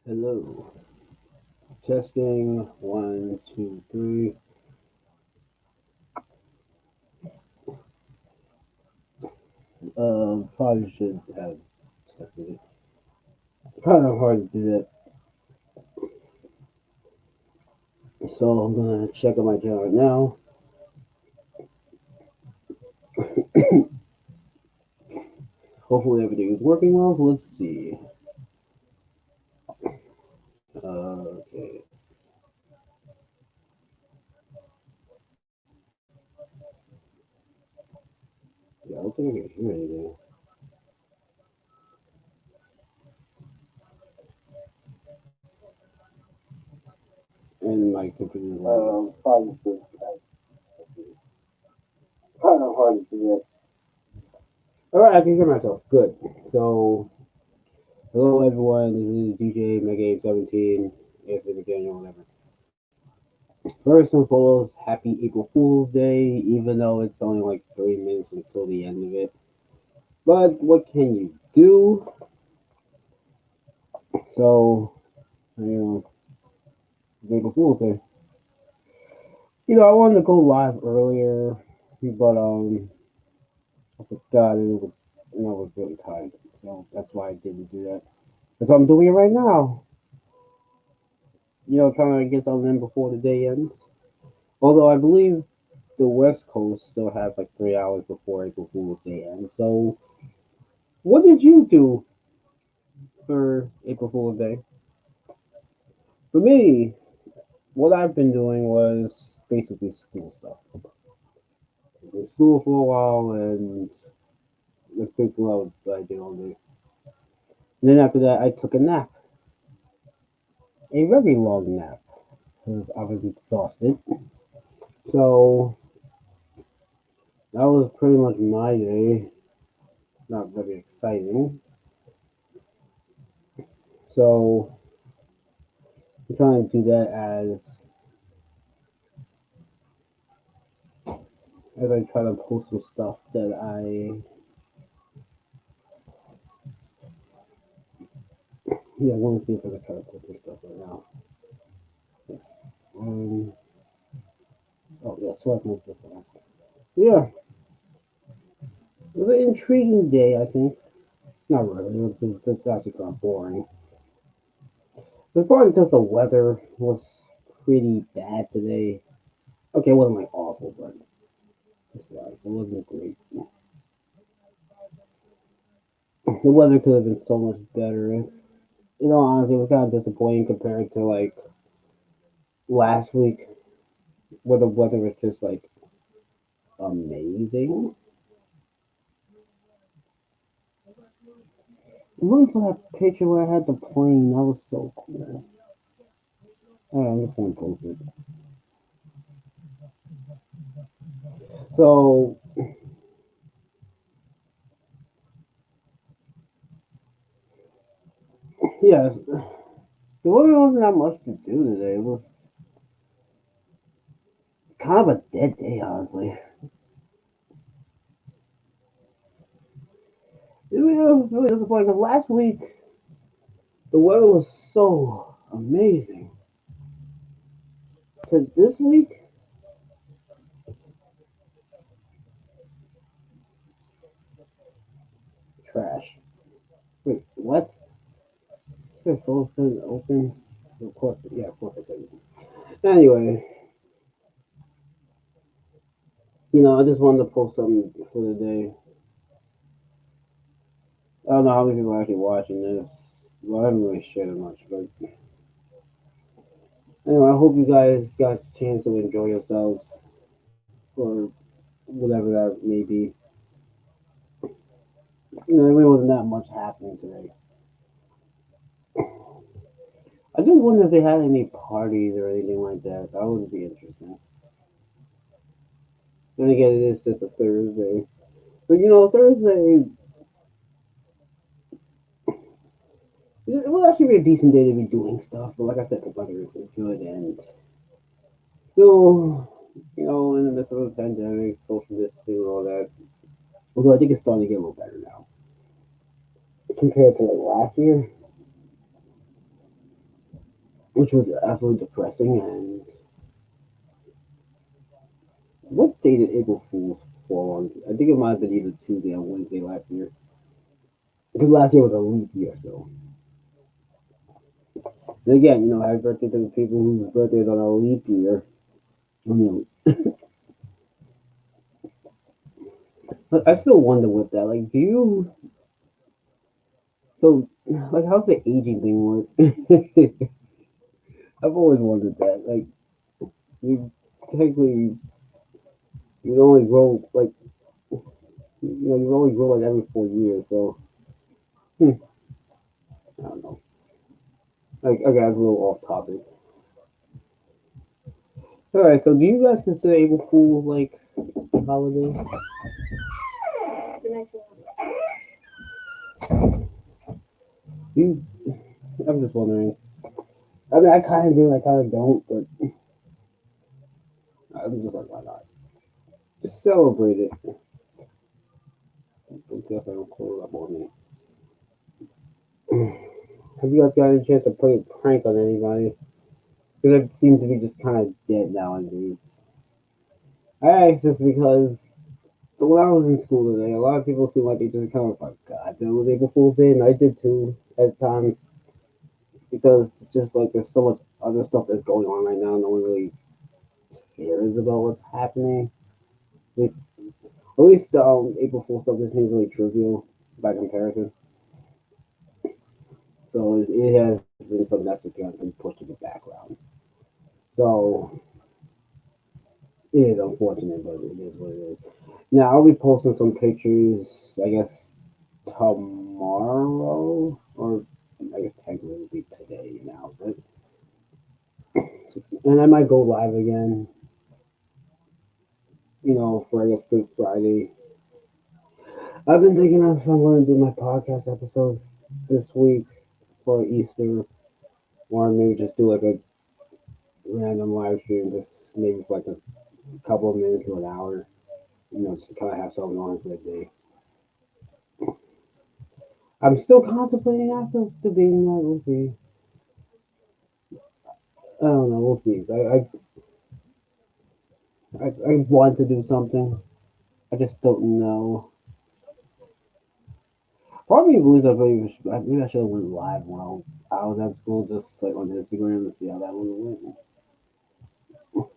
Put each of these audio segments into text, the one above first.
Hello. Testing one, two, three. Probably should have tested it. Kind of hard to do that. So I'm gonna check on my channel right now. Hopefully everything is working well. So let's see. Okay. Yeah, I don't think I can hear anything. And my computer is probably should have. Kind of hard to do that. All right, I can hear myself. Good. So hello everyone. This is DJ Mega 17. If it's again or whatever. First and foremost, happy April Fool's Day, even though it's only like 3 minutes until the end of it. But what can you do? So, you know, April Fool's Day. I wanted to go live earlier, but I forgot it was, I was really tired. So that's why I didn't do that. So I'm doing it right now. Trying to get something in before the day ends. Although I believe the West Coast still has like 3 hours before April Fool's Day ends. So, what did you do for April Fool's Day? For me, what I've been doing was basically school stuff. I was in school for a while, and that's basically what I did all day. And then after that, I took a nap, a very long nap, because I was exhausted. So that was pretty much my day. Not very exciting. So I'm trying to do that as I try to post some stuff that I want to see if I can try to post some stuff right now. Yes. Oh yeah, select move this one. Yeah, it was an intriguing day, I think. Not really. It's actually kind of boring. It's probably because the weather was pretty bad today. Okay, it wasn't like awful, but it's right. So it wasn't great. The weather could have been so much better. Honestly, it was kind of disappointing compared to like last week, where the weather was just like amazing. I'm looking for that picture where I had the plane. That was so cool. Alright, I'm just gonna post it. So yes, there really wasn't that much to do today. It was kind of a dead day, honestly. Was really disappointing because last week the weather was so amazing. To this week, trash. Wait, what? Your phone's been open? Of course, yeah, of course I couldn't. Anyway, I just wanted to post something for the day. I don't know how many people are actually watching this. Well, I haven't really shared it much, but anyway, I hope you guys got a chance to enjoy yourselves or whatever that may be. There really wasn't that much happening today. I just wonder if they had any parties or anything like that. That would be interesting. Then again, it is just a Thursday. But Thursday, it will actually be a decent day to be doing stuff. But like I said, the weather isn't good. And still, in the midst of a pandemic, social distancing, and all that. Although I think it's starting to get a little better now compared to like last year. which was absolutely depressing. And what day did April Fool's fall on? I think it might have been either Tuesday or Wednesday last year, because last year was a leap year. So, and again, happy birthday to the people whose birthdays on a leap year. I mean, but I still wonder with that. Like, do you? So, like, how's the aging thing work? I've always wondered that. Like, you technically you only grow like you only grow like every 4 years. So, I don't know. Like, okay, that's a little off topic. All right. So, do you guys consider April Fools like a holiday? You, I'm just wondering. I mean, I kind of do, I kind of don't, but I'm just like, why not? Just celebrate it. I guess I don't close up on me. Have you guys got any chance to play a prank on anybody? Because it seems to be just kind of dead nowadays. I asked this because when I was in school today, a lot of people seem like they just kind of like, God, there was April Fool's Day, and I did too at times because it's just like there's so much other stuff that's going on right now. No one really cares about what's happening. At least the April Fool's stuff just seems really trivial by comparison. So it has been something that's just kind of been pushed to the background. So it is unfortunate, but it is what it is. Now I'll be posting some pictures, I guess tomorrow, or I guess technically it'll be today now. But and I might go live again, for I guess Good Friday. I've been thinking if I'm going to do my podcast episodes this week for Easter, or maybe just do like a random live stream, just maybe for like a couple of minutes to an hour, just to kind of have something on for the day. I'm still contemplating after debating that. We'll see. I don't know. We'll see. I want to do something. I just don't know. Part of me believes maybe I should have went live while I was at school, just like on Instagram and see how that one went.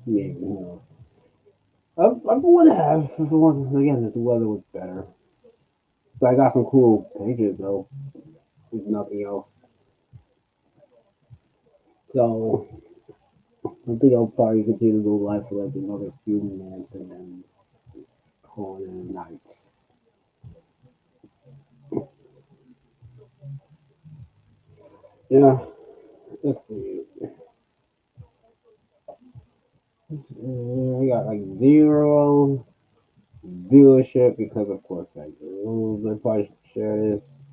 Maybe who knows. I would have if it wasn't again if the weather was better. But I got some cool pictures though. If nothing else. So I think I'll probably continue to go live for like another few minutes and then call it a night. Yeah. Let's see. I got like zero viewership because of course like they probably share this.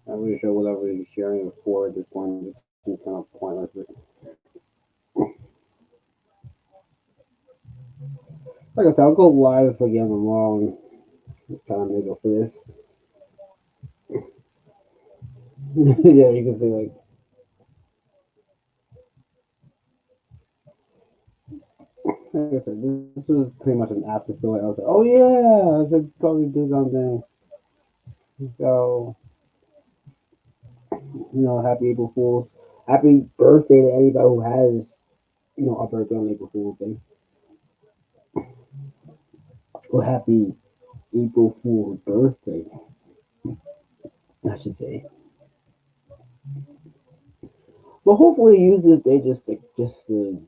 I'm pretty sure whatever you're sharing it for at this point just seems kind of pointless. But like I said, I'll go live again tomorrow and kind of make up for this. Yeah, you can see like I said, this was pretty much an afterthought. I was like, oh yeah, I should probably do something. So happy April Fools. Happy birthday to anybody who has a birthday on April Fool's Day. Well, happy April Fool's birthday, I should say. But hopefully, use this day just to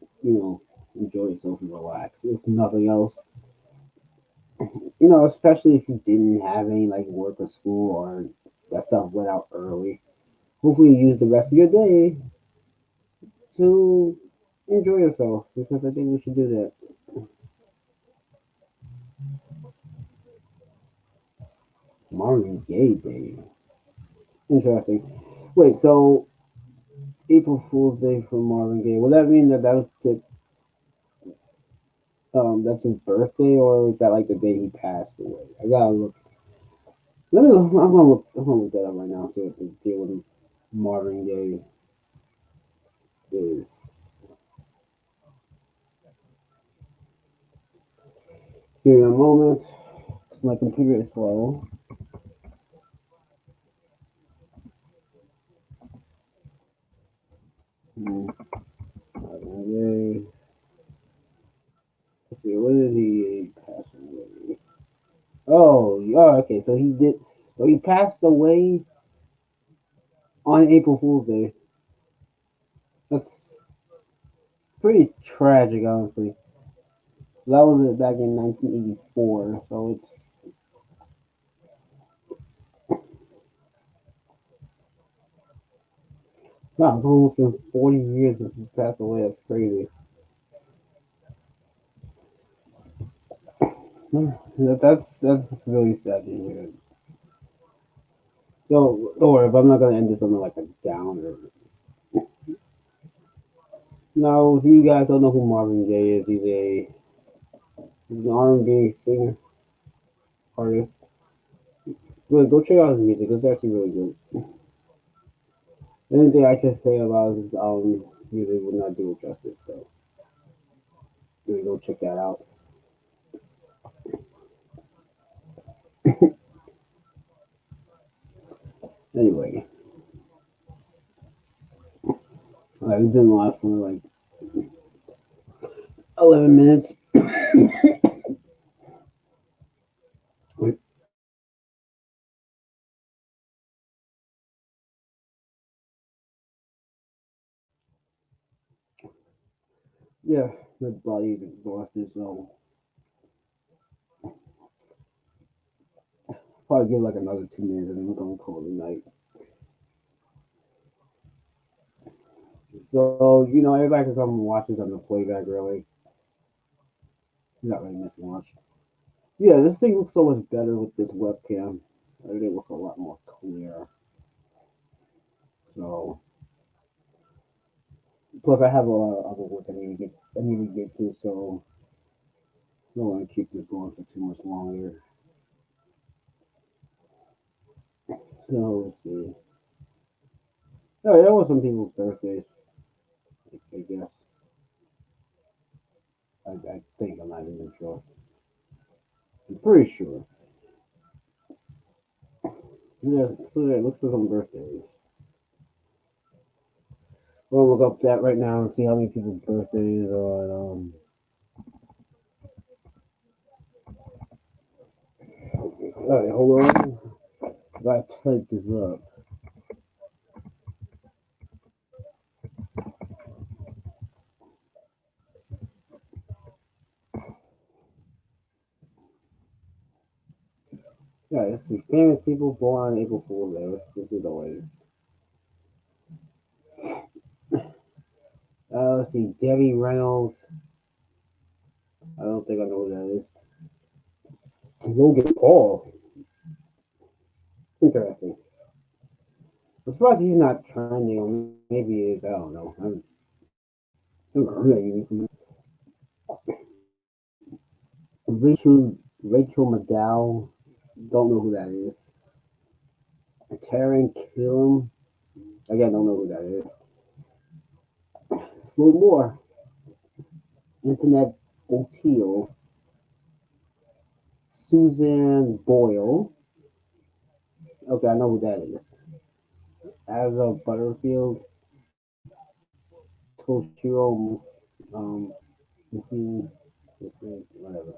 enjoy yourself and relax. If nothing else, especially if you didn't have any like work or school or that stuff went out early. Hopefully, you use the rest of your day to enjoy yourself because I think we should do that. Marvin Gaye Day, interesting. Wait, so April Fool's Day for Marvin Gaye. Would that mean that was that's his birthday, or is that like the day he passed away? I gotta look. I'm gonna look that up right now. See what the deal with Marvin Gaye is. Give me a moment, because my computer is slow. Hmm, Marvin Gaye. Let's see, when did he pass away? Oh, yeah, okay, so he did. So he passed away on April Fool's Day. That's pretty tragic, honestly. That was it back in 1984, so it's wow, it's almost been 40 years since he passed away. That's crazy. That's really sad to hear. So, don't worry, if I'm not gonna end this on like a downer. Now, if you guys don't know who Marvin Gaye is, he's an R&B singer artist. Really, go check out his music. It's actually really good. Anything I can say about his music would not do it justice. So, really go check that out. Anyway, we've been live for like 11 minutes. Yeah, my body is exhausted, so probably give like another 2 minutes and then we're gonna call it a night. So, everybody can come and watch this on the playback, really. You're not really missing much. Yeah, this thing looks so much better with this webcam. Everything looks a lot more clear. So, plus I have a lot of other work I need to get to, so I don't want to keep this going for too much longer. So, let's see. Oh, there was some people's birthdays, I guess. I think I'm not even sure. I'm pretty sure. Yeah, so yeah, look for some birthdays. We'll look up that right now and see how many people's birthdays are. All right, hold on. I gotta type this up. Yeah, let's see. Famous people born on April Fool's Day. Let's see the latest. Let's see. Debbie Reynolds. I don't think I know who that is. Logan Paul. Interesting. I'm surprised he's not trending, or maybe he is. I don't know. I haven't heard anything from him. Rachel McDowell. Don't know who that is. Taryn Killam. Again, don't know who that is. Slow more. Internet O'Teal. Susan Boyle. Okay, I know who that is. Asa Butterfield. Toshiro um, whatever.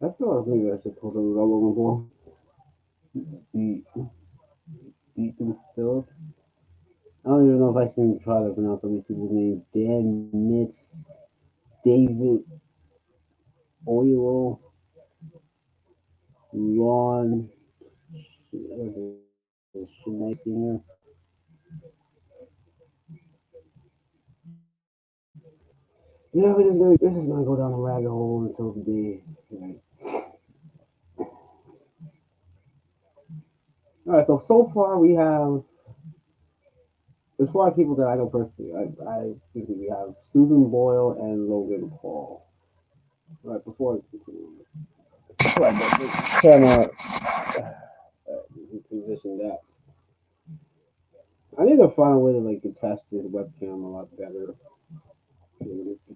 I feel like maybe I should post a Logan Paul. Be Ethan Phillips. I don't even know if I can try to pronounce some of these people's names. Dan Mitz, David Oilo, Ron, Shania Singer. Yeah, we're just gonna go down a rabbit hole until the day. Right. All right. So far we have as far as people that I know personally, I think we have Susan Boyle and Logan Paul. Right before I continue this, right, the camera position that. I need to find a way to like attach this webcam a lot better. Get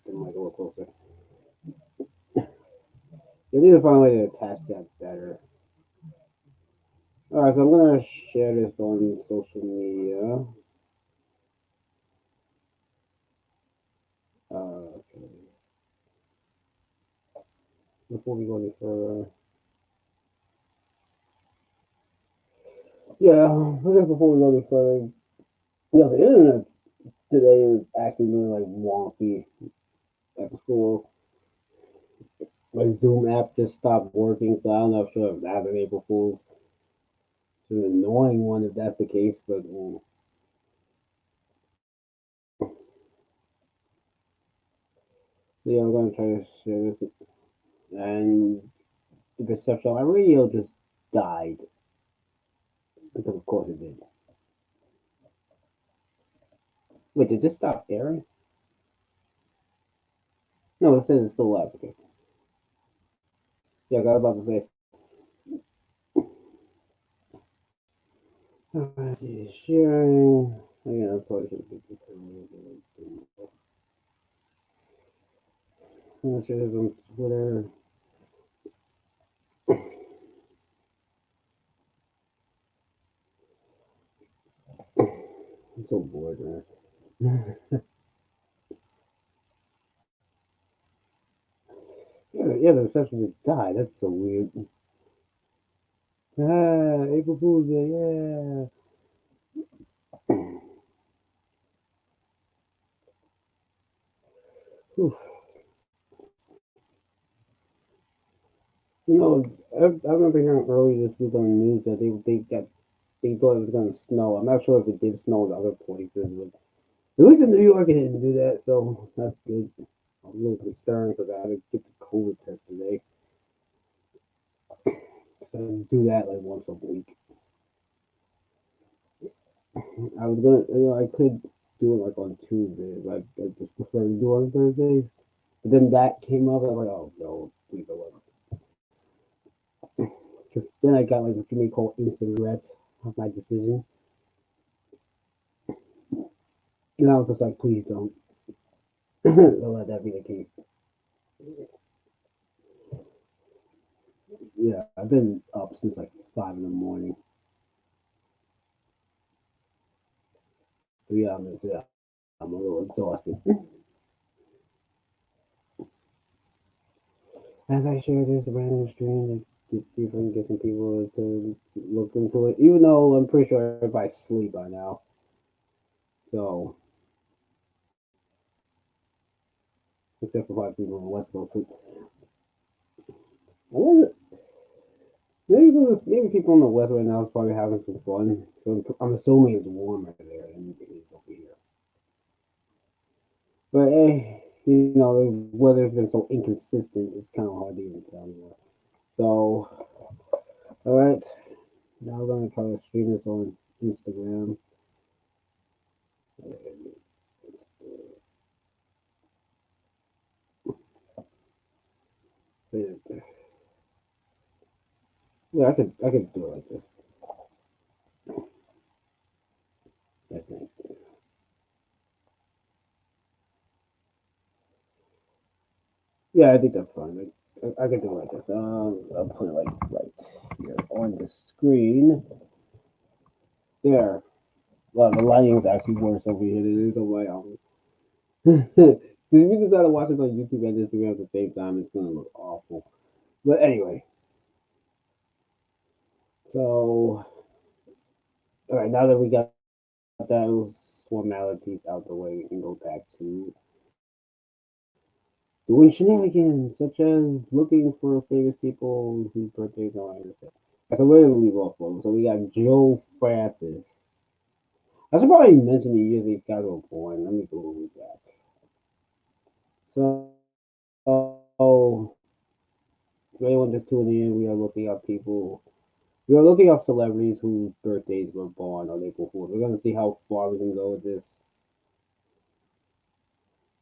the mic a little closer. I need to find a way to attach that better. All right, so I'm gonna share this on social media. Okay. Before we go any further, yeah, I guess before we go any further, yeah, the internet today is acting really like wonky at school. My Zoom app just stopped working, so I don't know if that's an April Fool's. It's an annoying one if that's the case, but so yeah, I'm gonna try to share this. And the perception on my radio just died because, of course, it did. Wait, did this stop airing? No, it says it's still live. Okay. Yeah, I was about to say. Let's see, sharing. Yeah, I probably should put this on. I'm gonna share this on Twitter. I'm so bored, man. Yeah, the reception just died. That's so weird. Ah, April Fool's Day, yeah. Whew. You know, I remember hearing earlier this week on the news that they thought it was going to snow. I'm not sure if it did snow in other places, but at least in New York it didn't do that, so that's good. I'm a little concerned because I had to get the COVID test today. So I do that like once a week. I was gonna, I could do it like on Tuesdays. I just prefer to do it on Thursdays. But then that came up. I was like, oh no, please don't. Because then I got like what you may call instant regrets of my decision. And I was just like, please don't. Don't let that be the case. Yeah, I've been up since like 5 in the morning. So I'm a little exhausted. As I share this random stream to see if I can get some people to look into it, even though I'm pretty sure everybody's asleep by now. So, except for probably people on the West Coast. Maybe people on the West right now is probably having some fun. So I'm assuming it's warmer there than it is over here. But the weather's been so inconsistent, it's kind of hard to even tell anymore. So, all right, now we're gonna try to stream this on Instagram. Yeah, I could do it like this. I think. Yeah, I think that's fine. I could do it like this. I'll put it like right here on the screen. There. Well, the lighting is actually worse over here than it is on my own. If you decide to watch it on YouTube and Instagram at the same time, it's gonna look awful. But anyway, so all right, now that we got those formalities out the way, we can go back to doing shenanigans, such as looking for famous people whose birthdays are on this day. So we're gonna leave off from. So we got Joe Francis. I should probably mention the years these guys were born. Let me go back. So, oh, for anyone just tuning in, we are looking up people. We are looking up celebrities whose birthdays were born on April Fool's. We're gonna see how far we can go with this.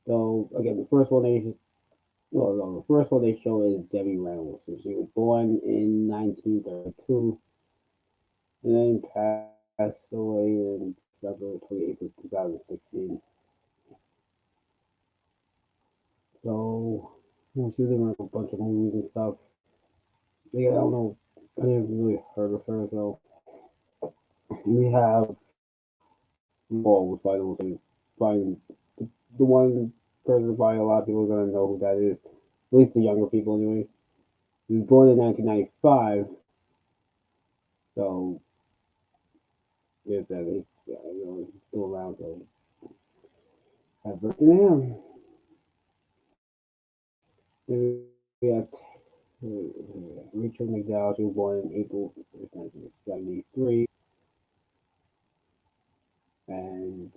So again, the first one is Well, no, the first one they show is Debbie Reynolds. So she was born in 1932 and then passed away in December 28th of 2016. So, she was in like a bunch of movies and stuff. So, yeah, I don't know. I never really heard of her. So, we have Law was probably the most probably the one person probably a lot of people are gonna know who that is. At least the younger people anyway. He was born in 1995, so it's that it's he's still around. So happy birthday to him. Then we got Rachel McDowell. She was born in April 1973, and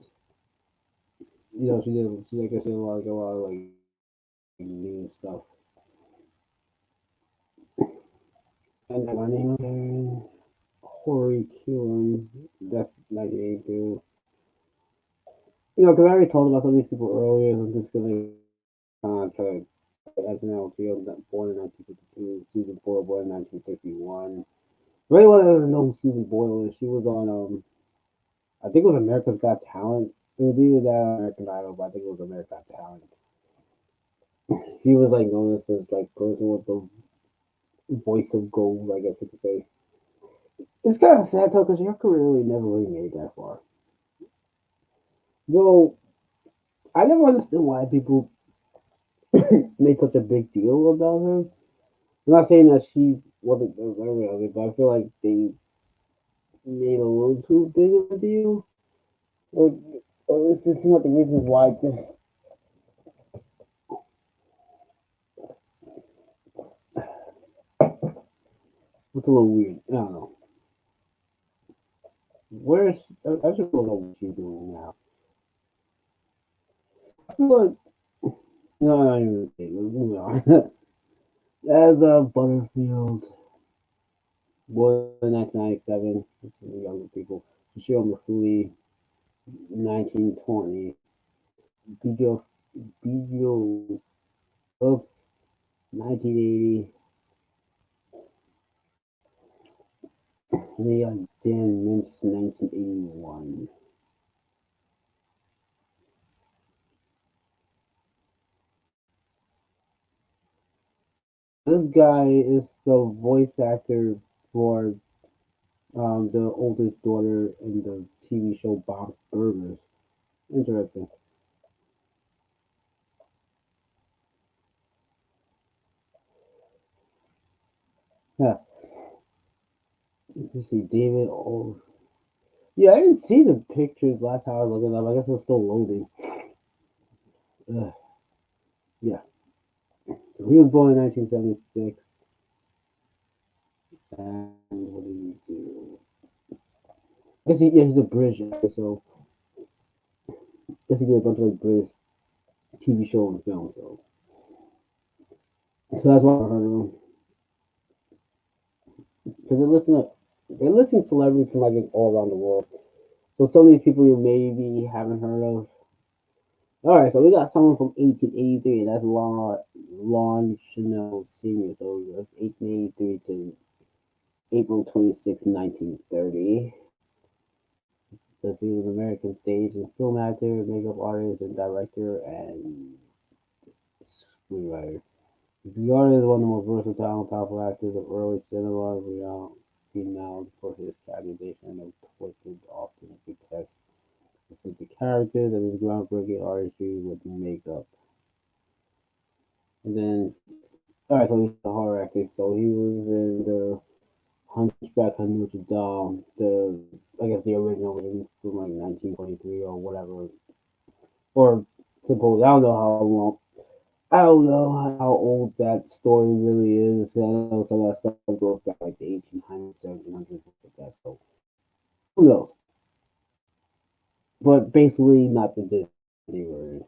she like I said a lot of like news stuff. And my name again, Corey Killen. That's 1982. Because I already told about some of these people earlier. I'm just gonna try to SNL Field, born in 1952. Susan Boyle, born in 1961. For anyone that doesn't know who Susan Boyle is, she was on I think it was America's Got Talent. It was either that or American Idol, but I think it was America's Got Talent. She was like known as this like person with the voice of gold, I guess you could say. It's kind of sad though, because her career really never really made that far. Though I never understood why people made such a big deal about her. I'm not saying that she wasn't very of it, but I feel like they made a little too big of a deal. Or, or this is not the reasons why. Just it's a little weird. I don't know. Where's I should know what she's doing now. I feel like no, I'm not even saying. Moving on. As a Butterfield, born in 1997, the younger people. Michelle Mafuli, 1920. Bijo Bijo Phillips, 1980. And they got Dan Mintz, 1981. This guy is the voice actor for the oldest daughter in the TV show Bob's Burgers. Interesting. Yeah. Let's see, David. Oh, yeah, I didn't see the pictures last time I was looking up. I guess it was still loading. Ugh. Yeah. So he was born in 1976. And what did he do? He's a British actor, so I guess he did a bunch of like British TV show and film. So that's why I heard of him. Because they're listing celebrities from like all around the world. So some of these people you maybe haven't heard of. All right, so we got someone from 1883. That's Lon Chanel Senior. So that's 1883 to April 26, 1930. Says he was an American stage and film actor, makeup artist, and director, and screenwriter. Bjorn is one of the most versatile and powerful actors of early cinema, renowned for his characterization of twisted, often grotesque, authentic characters and his groundbreaking artistry with makeup. And then, alright, so he's a horror actor. So he was in the Hunchback of Notre Dame, I guess the original one from like 1923 or whatever, or suppose I don't know how long. I don't know how old that story really is. I know some of that stuff goes back like the 1800s, 1700s, stuff like that. So who knows? But basically, not the Disney version.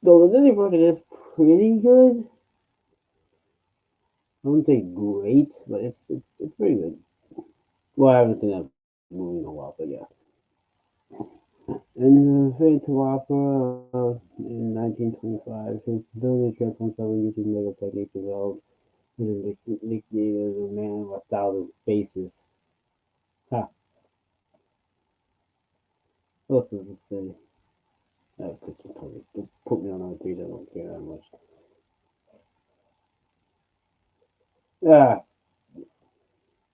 Though the Disney version is pretty good. I wouldn't say great, but it's pretty good. Well, I haven't seen that movie in a while, but yeah. In the Phantom Opera in 1925, his ability to transform himself using Lego technique developed with a nickname as a man of a thousand faces. Ha! What's this say? Put me on number three, I don't care that much. Ah!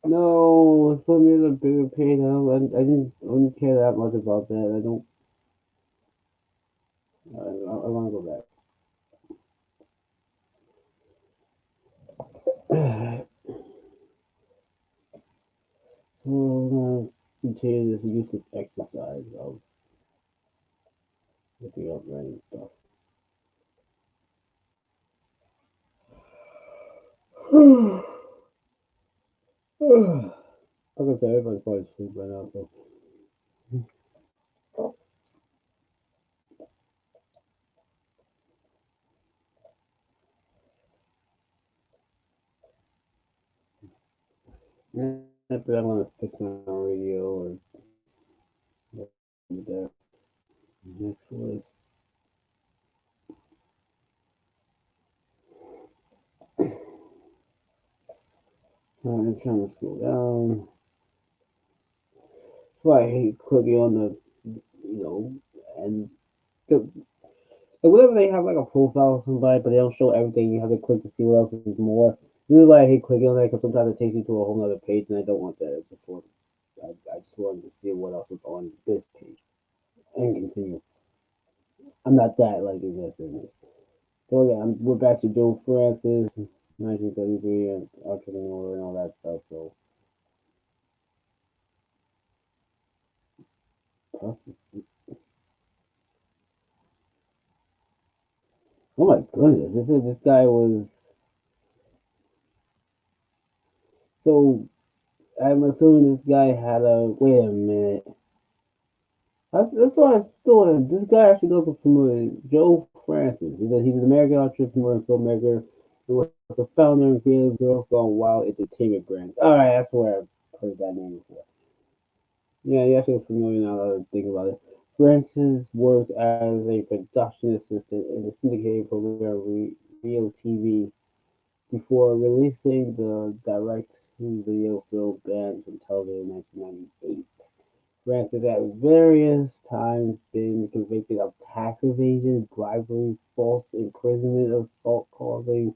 No, it's put me in a bigger pain. I didn't care that much about that. I don't. I want to go back. So I'm gonna continue this useless exercise of looking up random stuff. Like I said, everybody's probably asleep right now, so after I'm gonna fix my radio or that next list. I'm trying to scroll down. That's why I hate clicking on the, and the, like whenever they have like a profile of somebody, but they don't show everything, you have to click to see what else is more. This is why I hate clicking on that because sometimes it takes you to a whole other page, and I don't want that. I just wanted to see what else was on this page and continue. I'm not that like invested in this. So yeah, we're back to Joe Francis, 1973, and entrepreneur and all that stuff. So, oh my goodness, this guy was so. I'm assuming this guy had a wait a minute. That's what I thought. This guy actually does look familiar. Joe Francis. He's an American entrepreneur and filmmaker who was a founder and creator of Girls Gone Wild Entertainment Brands. All right, that's where I've heard that name before. Yeah, he actually looks familiar now that I think about it. Francis worked as a production assistant in the syndicated program Rio TV before releasing the direct-to-video film banned from television in 1998. Francis has at various times been convicted of tax evasion, bribery, false imprisonment, assault causing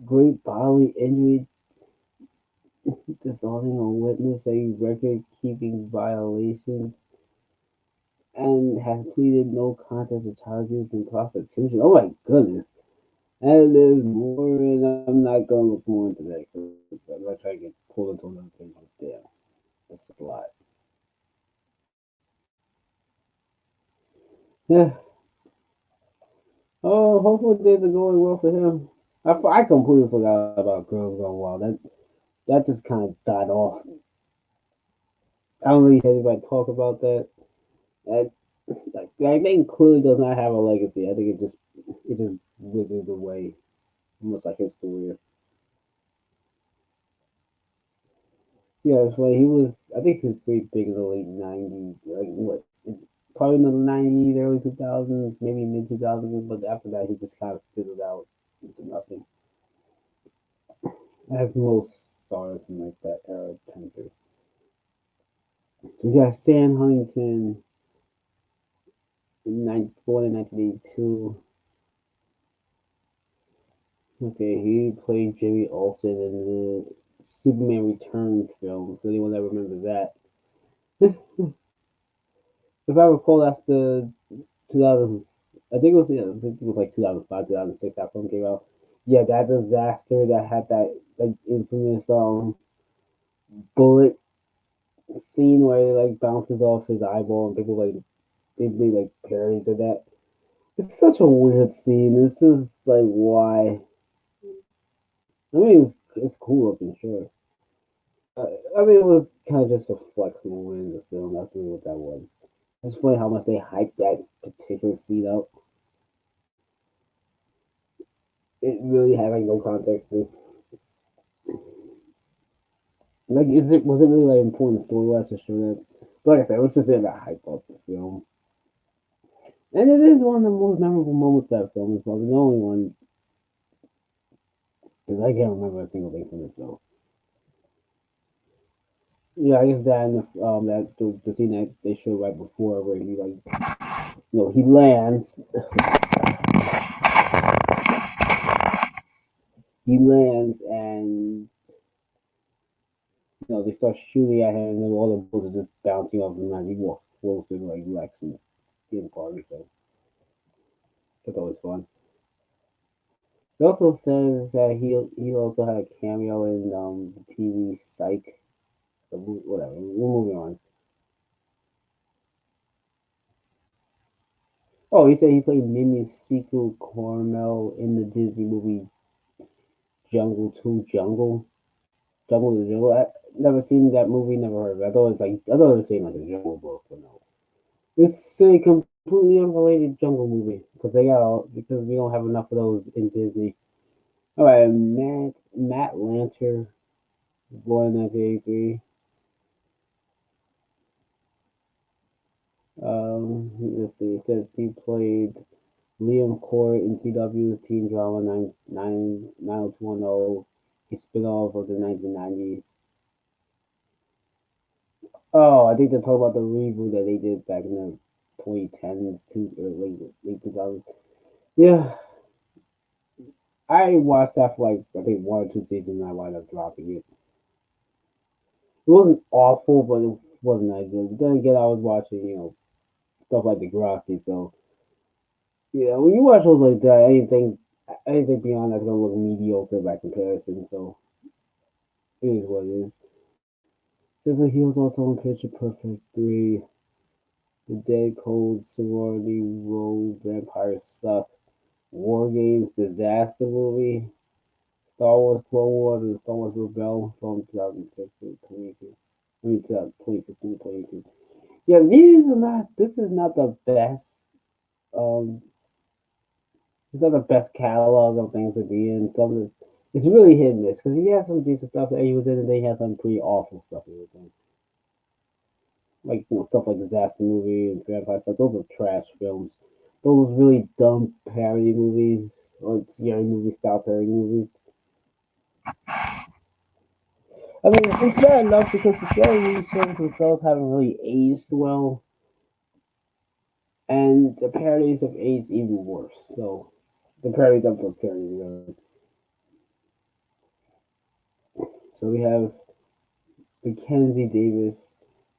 great bodily injury, disowning a witness, a record-keeping violations, and has pleaded no contest to child abuse and prostitution. Oh my goodness. And there's more, and I'm not gonna look more into that because I'm not trying to get pulled into another thing. But damn, that's a lot. Yeah. Oh, hopefully things are going well for him. I completely forgot about Girls Gone Wild. That just kind of died off. I don't really hear anybody talk about that. That that thing clearly does not have a legacy. I think it just withered away, almost like his career. Yeah, it's like he was. I think he was pretty big in the late '90s. Like what? Probably in the '90s, early 2000s, maybe mid 2000s. But after that, he just kind of fizzled out into nothing. As most stars from like that era tend to. So we got Stan Huntington, born in 1982. Okay, he played Jimmy Olsen in the Superman Returns film. So anyone that remembers that, if I recall, that's the 2000. I think it was yeah, I think it was like 2005, 2006. That film came out. Yeah, that disaster that had that like infamous bullet scene where it like bounces off his eyeball and people like they made like parodies of that. It's such a weird scene. This is like why. I mean, it's cool looking, sure. I mean, it was kind of just a flex moment in the film. That's really what that was. It's funny how much they hyped that particular scene up. It really had like no context to. Like, was it really like important story wise to show that? But like I said, it was just there to hype up the film, and it is one of the most memorable moments of that film. It's probably the only one because I can't remember a single thing from it. So yeah, I guess that and the scene that they showed right before where he like he lands, and they start shooting at him, and then all the bullets are just bouncing off him as he walks close to like Lex and getting party. So that's always fun. It also says that he also had a cameo in the TV Psych. Whatever. We're moving on. Oh, he said he played Mimi Sequel Carmel in the Disney movie Jungle 2 Jungle the Jungle. I never seen that movie, never heard of it. I thought it was saying like a Jungle Book, but no. It's a completely unrelated jungle movie because we don't have enough of those in Disney. All right, Matt Lanter, born in 1983. Let's see. It says he played Liam Court in CW's teen drama 90210, a spin-off of the 1990s. Oh, I think they're talking about the reboot that they did back in the 2010s, or late 2000s. Yeah, I watched that for like I think 1 or 2 seasons, and I wound up dropping it. It wasn't awful, but it wasn't that good. But then again, I was watching stuff like Degrassi, so yeah, when you watch shows like that, anything beyond that's gonna look mediocre by comparison. So it is what it is. Says that he was also in Picture Perfect 3, The Dead Cold, Sorority Road, Vampires Suck, War Games, Disaster Movie, Star Wars Clone Wars, and Star Wars Rebel from 2006 to 22. I mean, 2016 to 22. Yeah, this is not the best, um, it's not the best catalog of things to be in. It's really hit and miss because he has some decent stuff that he was in, and then he has some pretty awful stuff he was in. Like stuff like Disaster Movie and Vampire Stuff. Those are trash films. Those really dumb parody movies or scary movie style parody movies. I mean, it's bad enough because the scary movie films themselves haven't really aged well, and the parodies have aged even worse. So the parodies of those parodies. So we have Mackenzie Davis,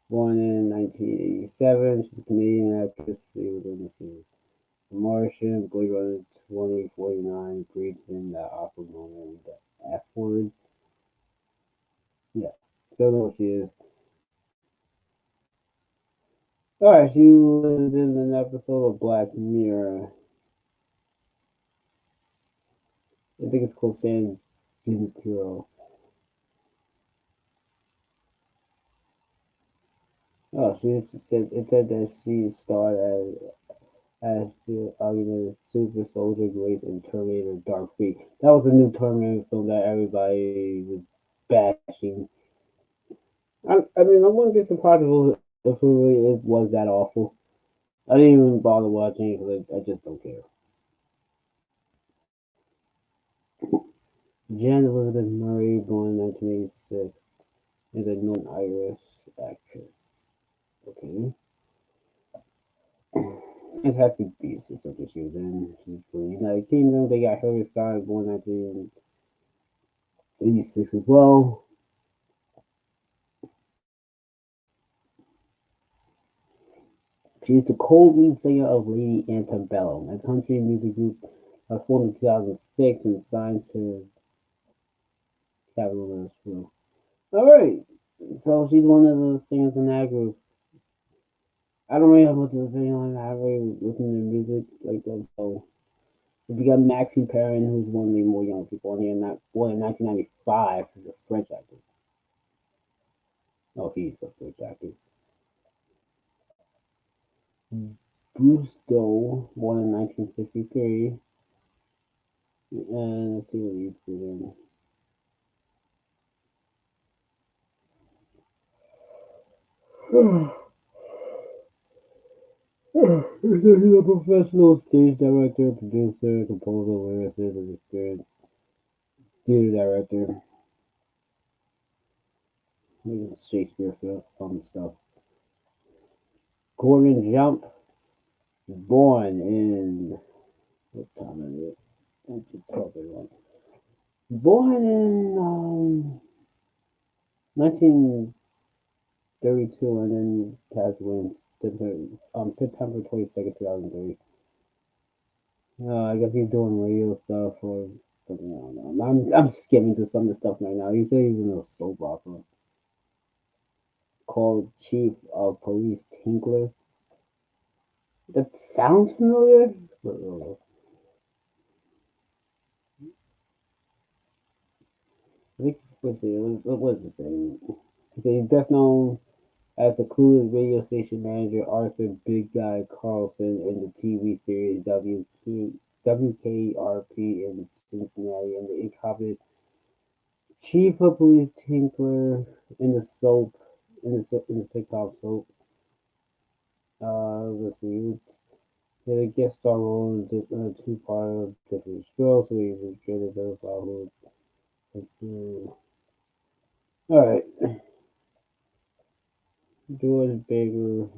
born in 1987. She's a Canadian actress. She was in the series The Martian, Blade Runner 2049, Great in the Aquaman, and the F word. Yeah, don't know what she is. Alright, she was in an episode of Black Mirror. I think it's called San Junipero. Oh, it said that she starred as the argument Super Soldier Grace and Terminator Dark Fate. That was a new Terminator film that everybody was bashing. I mean, I wouldn't be surprised if it really was that awful. I didn't even bother watching it because I just don't care. Jan Elizabeth Murray, born in 1986, is a known Irish actress. Okay. Fantastic Beasts is something she was in. She's from the United Kingdom. They got Harry Scott, born 1986 as well. She's the co-lead singer of Lady Antebellum, a country music group formed in 2006 and signed to Capitol Nashville. All right, so she's one of the singers in that group. I don't really have much of an opinion on that. I really listen to music like that. So if you got Maxine Perrin, who's one of the more young people on here, not born in 1995, who's a French actor. Oh, he's a French actor. Bruce Doe, born in 1963, and let's see what he's been in. He's a professional stage director, producer, composer, lyricist, and experienced theater director. Making Shakespeare stuff. Gordon Jump, born in what time is it? 1912. Born in 1932 and then passed away in September 22nd, 2003. I guess he's doing radio stuff or something. I don't know. I'm skimming through some of the stuff right now. He said he's in a soap opera called Chief of Police Tinkler. That sounds familiar. I think let's see. What is it saying? He said he's best known as the Clueless radio station manager Arthur Big Guy Carlson in the TV series WKRP in Cincinnati and the incompetent Chief of Police Tinkler in the soap in the sitcom soap. Let's see. He had a guest star role in a two-part of Different Strokes, so he was created those who. Let's see. All right, George Baker,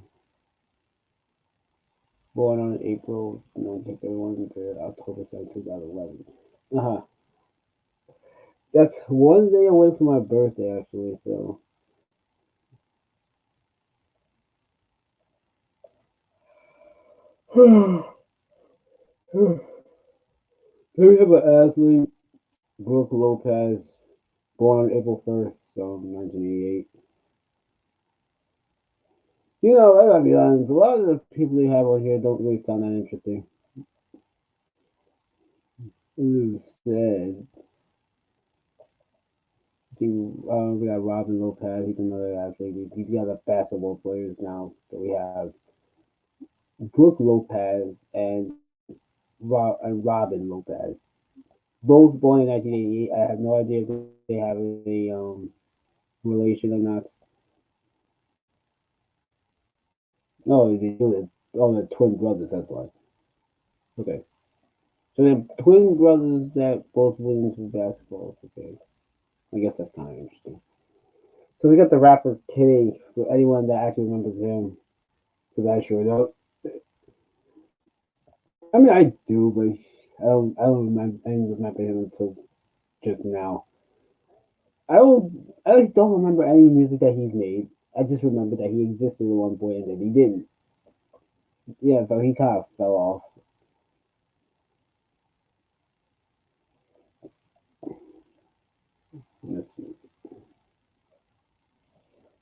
born on April 1931 to October 7, 2011. Uh-huh. That's one day away from my birthday, actually, so. Then we have an athlete, Brooke Lopez, born on April 1st, 1988. I gotta be honest, a lot of the people they have on here don't really sound that interesting. Instead, we got Robin Lopez, he's another athlete. He's got the basketball players now. So we have Brooke Lopez and Robin Lopez. Both born in 1988. I have no idea if they have a relation or not. No, they do. Oh, they're twin brothers. That's why. Okay, so they're twin brothers that both went into basketball. Okay, I guess that's kind of interesting. So we got the rapper Kitty for anyone that actually remembers him, because I sure don't. I mean, I do, but I don't remember. I didn't remember him until just now. I don't remember any music that he's made. I just remember that he existed at one point and then he didn't. Yeah, so he kind of fell off. Let's see.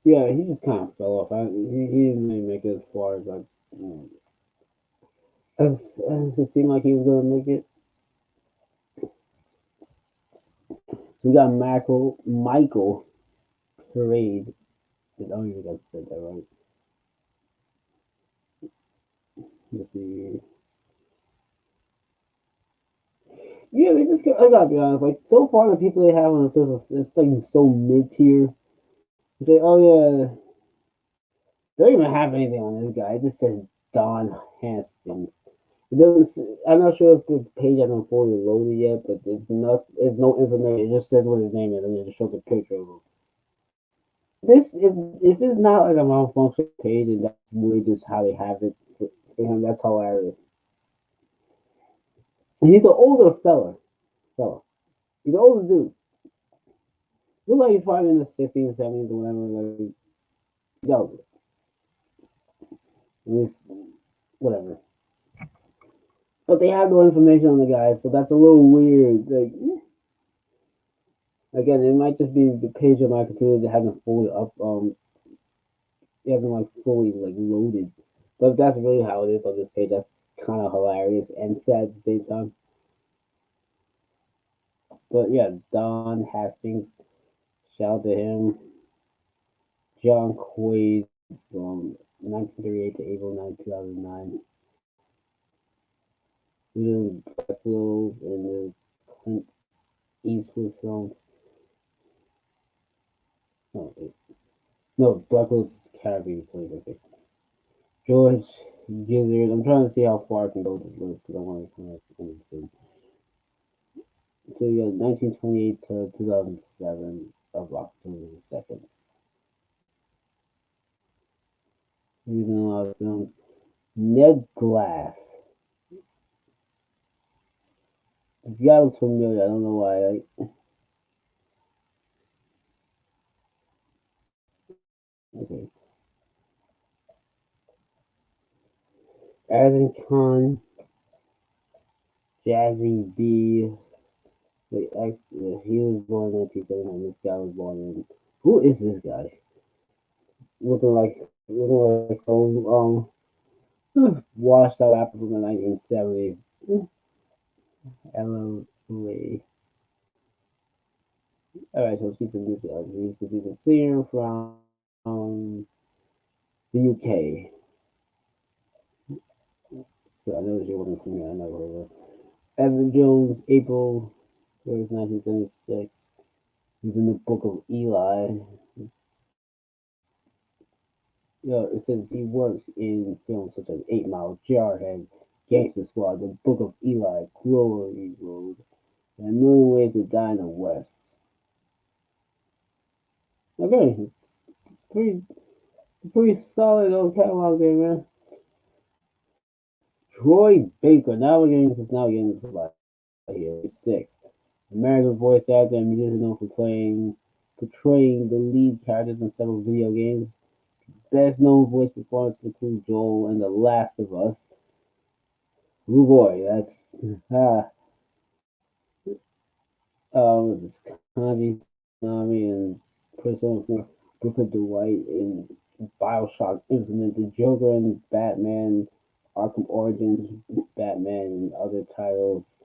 Yeah, he just kind of fell off. He didn't really make it as far as like as it seemed like he was gonna make it. So we got Michael Parade. I don't even think I said that right. Let's see. Yeah, they just I gotta be honest. Like so far, the people they have on this list, it's like so mid tier. You say, oh yeah, they don't even have anything on this guy. It just says Don Hastings. It doesn't. I'm not sure if the page hasn't fully loaded yet, but it's not. There's no information. It just says what his name is, and it just shows a picture of him. This, if it's not like a malfunction page, and that's really just how they have it for him, that's hilarious. And he's an older fella. He's an older dude. Look like he's probably in the 60s, 70s, or whatever. Like, he's older. At least, whatever. But they have no information on the guy, so that's a little weird. Like, again, it might just be the page on my computer that hasn't fully up. It hasn't like fully like loaded. But if that's really how it is on this page, that's kind of hilarious and sad at the same time. But yeah, Don Hastings, shout out to him. John Quaid from 1938 to April 9, 2009. He was Black Clothes and the Clint Eastwood films. Oh, No, Blackwood's Caribbean played. Okay. George Gizzard. I'm trying to see how far I can go with this list because I want to kind of see. So you got 1928 to 2007 of October the 2nd. Even a lot of films. Ned Glass. This guy looks familiar. I don't know why. Okay. Azin Khan, Jazzy B. Wait, he was born in 1979. This guy was born in. Who is this guy? Looking like some washed out apple from the 1970s. Hello, Lee. All right, so she's a music artist. She's a singer from the UK. So I know she wasn't from here. I never heard of her. Evan Jones, April 1st, 1976. He's in the Book of Eli. It says he works in films such as 8 Mile, Jarhead, Gangster Squad, The Book of Eli, Glory Road, and A Million Ways to Die in the West. Okay, it's pretty solid old catalog there, man. Troy Baker. Now we're getting into like here. 6. American voice actor and musician known for portraying the lead characters in several video games. Best known voice performances include Joel in The Last of Us. Oh boy, that's this Connie Tsunami and Persona 4, Booker Dwight in Bioshock Infinite, the Joker and Batman, Arkham Origins, Batman and other titles.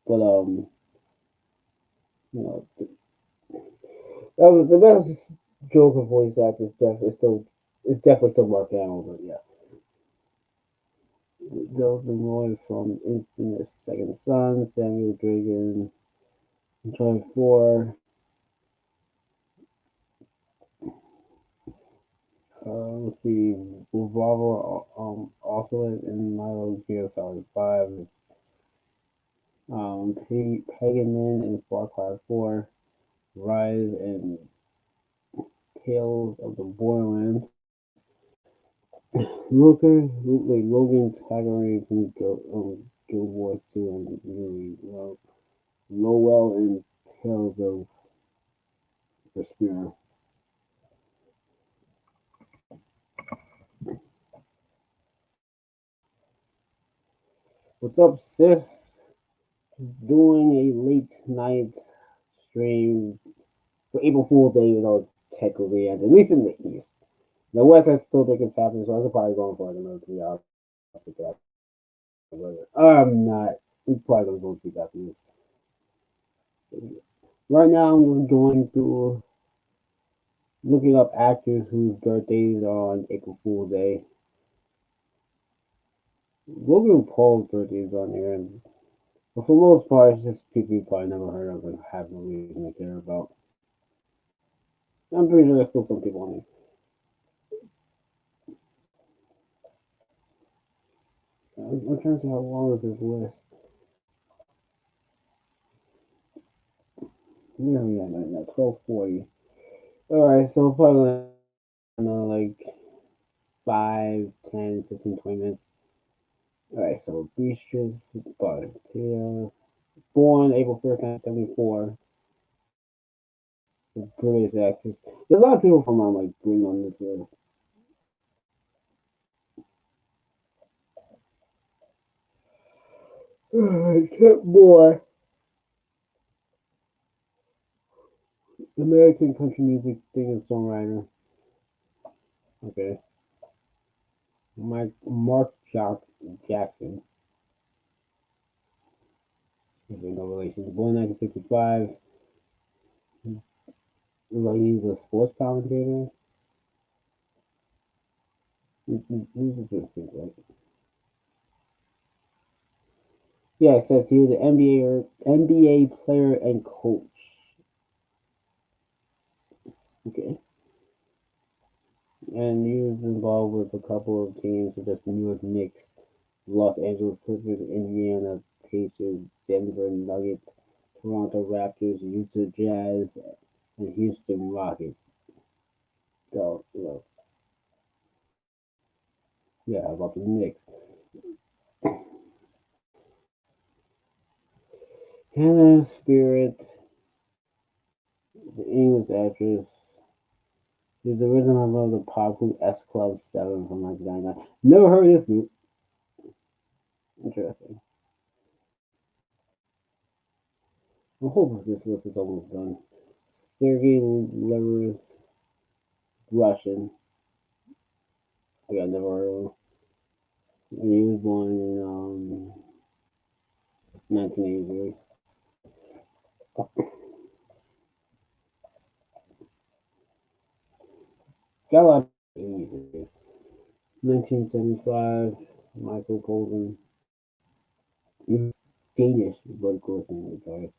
But you know, the best Joker voice actor is definitely still Mark Hamill, but yeah. Delvin Roy from Infinite Second Son, Samuel Dragon, Joy 4, let's see, Revolver, also in Metal Gear Solid 5, Pagan Man in Far Cry 4, Rise and Tales of the Borderlands, Logan Taggeray from Guild Wars 2 and Yuri Lowell in Tales of Vesperia. What's up, sis? Just doing a late night stream for April Fool's Day, technically, at least in the East. The West, I still think it's happening, so I could probably go for like another 3 hours. I'm not. I'm probably gonna go sleep after this. So, right now, I'm just going through looking up actors whose birthdays are on April Fool's Day. Logan Paul's birthday is on here, but for the most part, it's just people you probably never heard of and have no reason to care about. I'm pretty sure there's still some people on here. I'm trying to see how long is this list. Where are we at right now? 12:40. All right, so probably like 5, 10, 15, 20 minutes. All right, so Beatrice Bartia, born April 1st, 1974, British actress. There's a lot of people from like Britain on this list. Kip Moore, American country music singer songwriter. Okay. Jackson. No relation. Born 1965. Like he's a sports commentator. This is good thing, right? Yeah, it says he was an NBA player and coach. Okay. And he was involved with a couple of teams such as New York Knicks, Los Angeles Clippers, Indiana Pacers, Denver Nuggets, Toronto Raptors, Utah Jazz, and Houston Rockets. So, yeah, about the Knicks. Hannah Spirit, the English actress, is the original member of the pop group S Club 7 from 1999. Never heard of this group. Interesting. I hope this list is almost done. Sergey Lever's Russian. I got never heard of him. And he was born in 1983. Got a lot of 80s. 1975, Michael Colvin. He's Danish, but of course in the guys.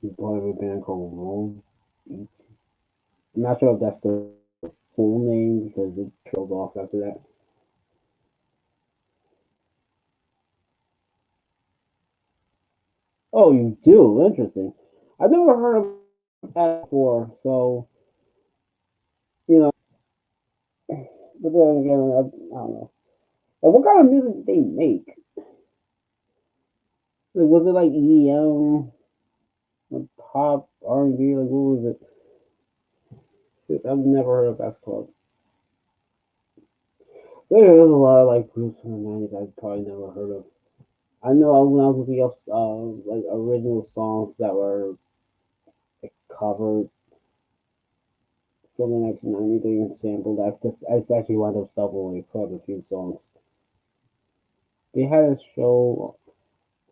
He's part of a band called Rome Beats. I'm not sure if that's the full name because it trailed off after that. Oh, you do? Interesting. I've never heard of that before, so, you know, but then again, I don't know. Like, what kind of music did they make? Like, was it like EDM, like pop, R&B? Like, what was it? I've never heard of that club. There's a lot of like groups from the 90s I've probably never heard of. I know when I was looking up like original songs that were like, covered from the 1990s or even sampled, I just actually wound up stumbling across a few songs. They had a show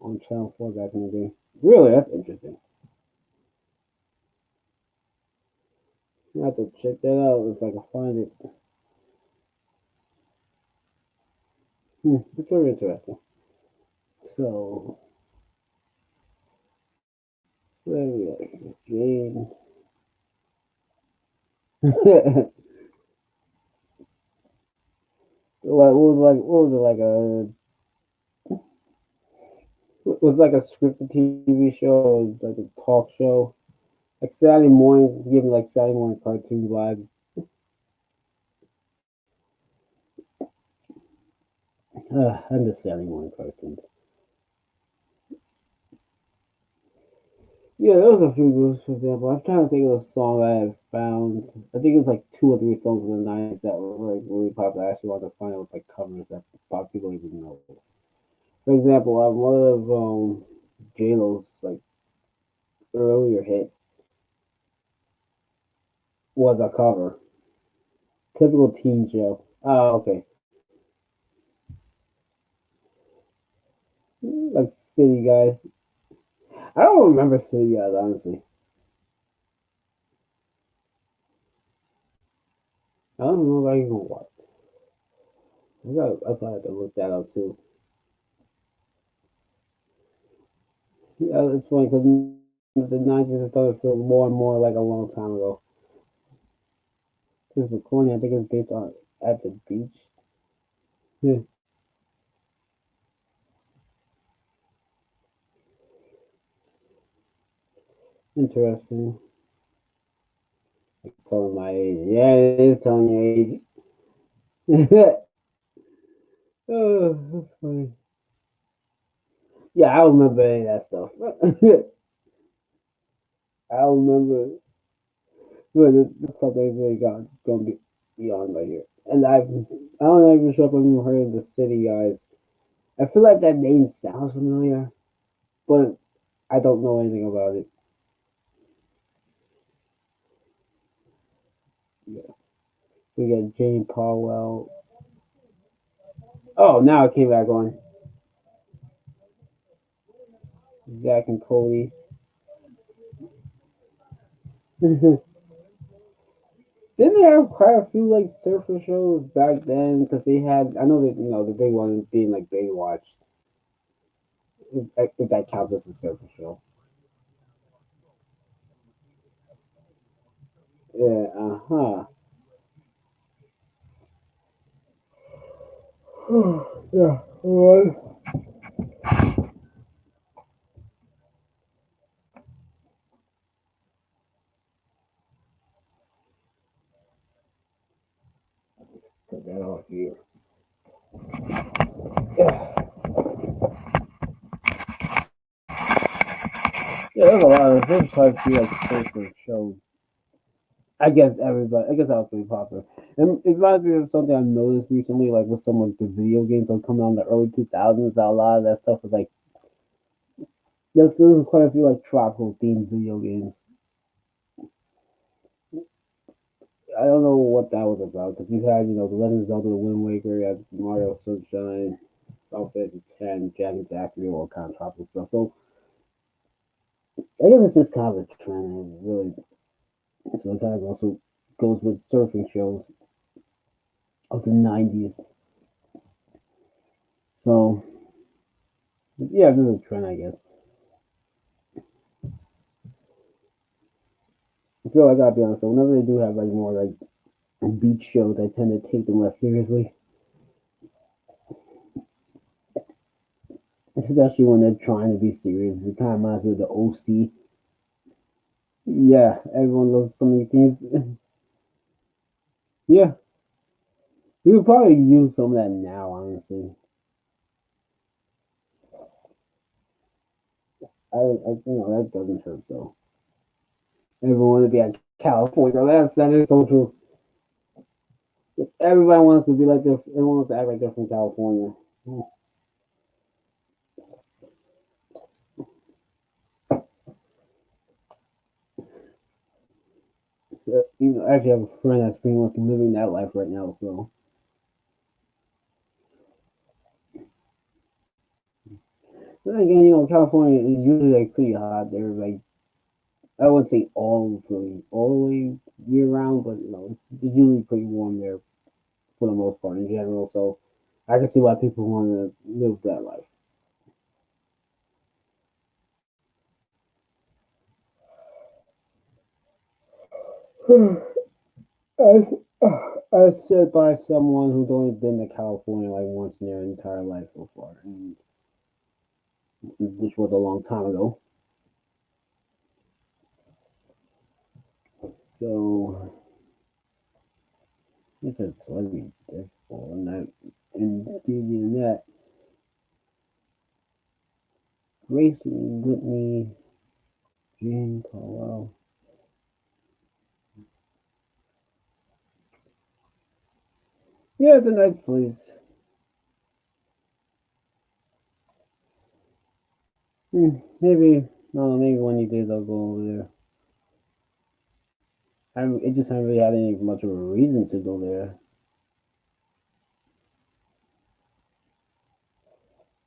on Channel 4 back in the day. Really, that's interesting. I have to check that out if I can find it. It's very interesting. So, there we go. Jane. What what was it like a was it like a scripted TV show, like a talk show, like Saturday mornings. It's giving like Saturday morning cartoon vibes. I miss Saturday morning cartoons. Yeah, there was a few groups, for example. I'm trying to think of a song I had found. I think it was like two or three songs in the 90s that were like really popular. I actually wanted to find out was like covers that probably people even know. For example, one of J Lo's like earlier hits was a cover. Typical teen show. Oh, okay. Like City Guys. I don't remember City Guys honestly. I don't know if I even watch. I probably have to look that up too. Yeah, it's funny because the 90s started to feel more and more like a long time ago. This recording, I think, is based on at the beach. Yeah, interesting. Telling my age. Yeah, it is telling your age. Oh, that's funny. Yeah, I don't remember any of that stuff. I don't remember. Look, this club is really gone. It's gonna be on right here. And I don't know even sure if I've even heard of the City Guys. I feel like that name sounds familiar, but I don't know anything about it. Yeah. So we got Jane Powell. Oh, now it came back on. Zach and Cody. Didn't they have quite a few like surfer shows back then? Because they had, I know that the big one being like Baywatch, if that counts as a surfer show. Yeah, uh-huh. Yeah, well, cut that off here. Yeah, yeah, there's a lot of there's quite a few like social shows. I guess that was pretty popular. And it reminds me of something I've noticed recently, like with some of the video games that were coming out in the early 2000s. A lot of that stuff was like, yes, there was quite a few like tropical themed video games. I don't know what that was about because you had, the Legend of Zelda, the Wind Waker, you had Mario Sunshine, Final Fantasy X, Jack and Daxter, all kind of tropical stuff. So I guess it's just kind of a trend, and really, so it kind of also goes with surfing shows of the '90s. So yeah, this is a trend, I guess. So I gotta be honest. So whenever they do have like more like beach shows, I tend to take them less seriously, especially when they're trying to be serious. It kind of reminds me of the OC. Yeah, everyone loves so many things. Yeah, we would probably use some of that now, honestly. That doesn't hurt. So everyone to be like California. That is so true. Everybody wants to be like this. Everyone wants to act like they're from California. I actually have a friend that's pretty much living that life right now. So then again, California is usually like pretty hot. They're like I wouldn't say all the way year round, but it's usually pretty warm there for the most part in general. So I can see why people want to live that life. I, I said by someone who's only been to California like once in their entire life so far, and which was a long time ago. So it's a celebrity death ball, and given that Grace Whitney, Jane Powell. Yeah, it's a nice place. Maybe, no, maybe one of these days I'll go over there. It just haven't really had any much of a reason to go there.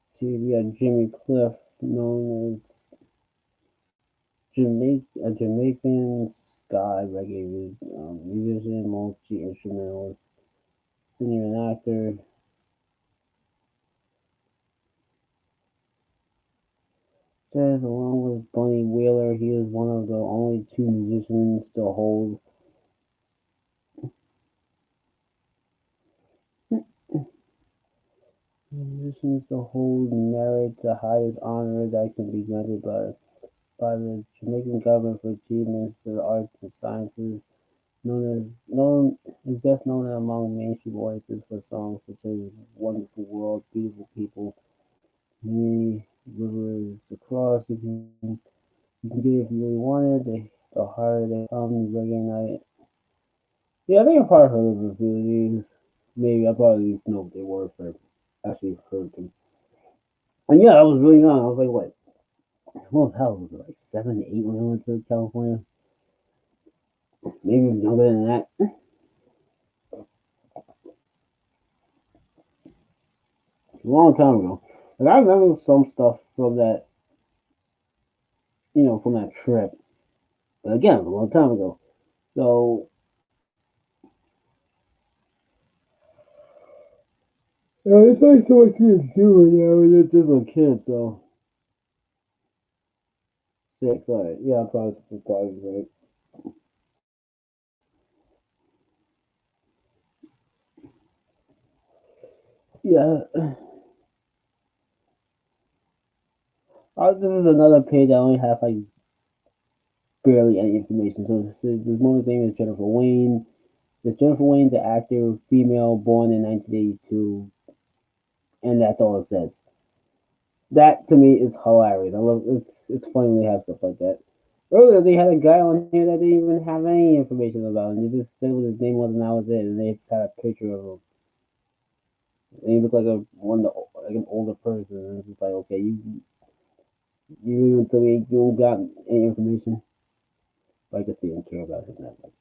See, we got Jimmy Cliff, known as a Jamaican ska reggae musician, multi instrumentalist, singer, and actor. Says along with Bunny Wailer, he is one of the only two musicians to hold merit, the highest honor that can be granted by the Jamaican government for achievements in the arts and sciences. Known is best known among mainstream voices for songs such as "Wonderful World," "Beautiful People," "Many Rivers to Cross." You can get it if you really want it. The harder they come, Reggae Night. Yeah, I think I probably heard of a few of these. Maybe I probably at least know what they were if I actually heard them. And yeah, I was really young. I was like, what was hell? Was it like 7, 8 when I went to California? Maybe younger than that. A long time ago. Like I remember some stuff from from that trip. But again, it was a long time ago. So yeah, it's like so much kids do when you're just a kid. So 6, all right. Yeah, probably right. Yeah, this is another page I only have like barely any information. So this woman's name is Jennifer Wayne. This Jennifer Wayne's an actor, female, born in 1982, and that's all it says. That to me is hilarious. I love it's funny when they have stuff like that. Earlier they had a guy on here that didn't even have any information about him. They just said what his name was and that was it, and they just had a picture of him. And he looked like like an older person, and it's just like okay, you even tell me you don't got any information. But I just didn't care about him that much.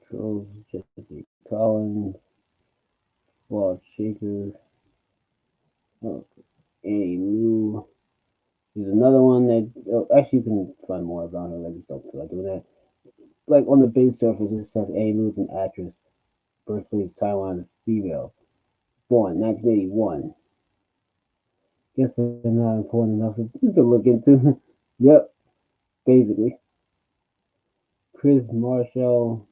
Charles Jesse Collins, Flaw Shaker, oh, Annie Lou. There's another one that actually you can find more about her. I just don't feel like doing that. Like on the base surface, it says Annie Lou is an actress, birthplace Taiwan, female, born 1981. Guess they're not important enough to look into. Yep, basically. Chris Marshall,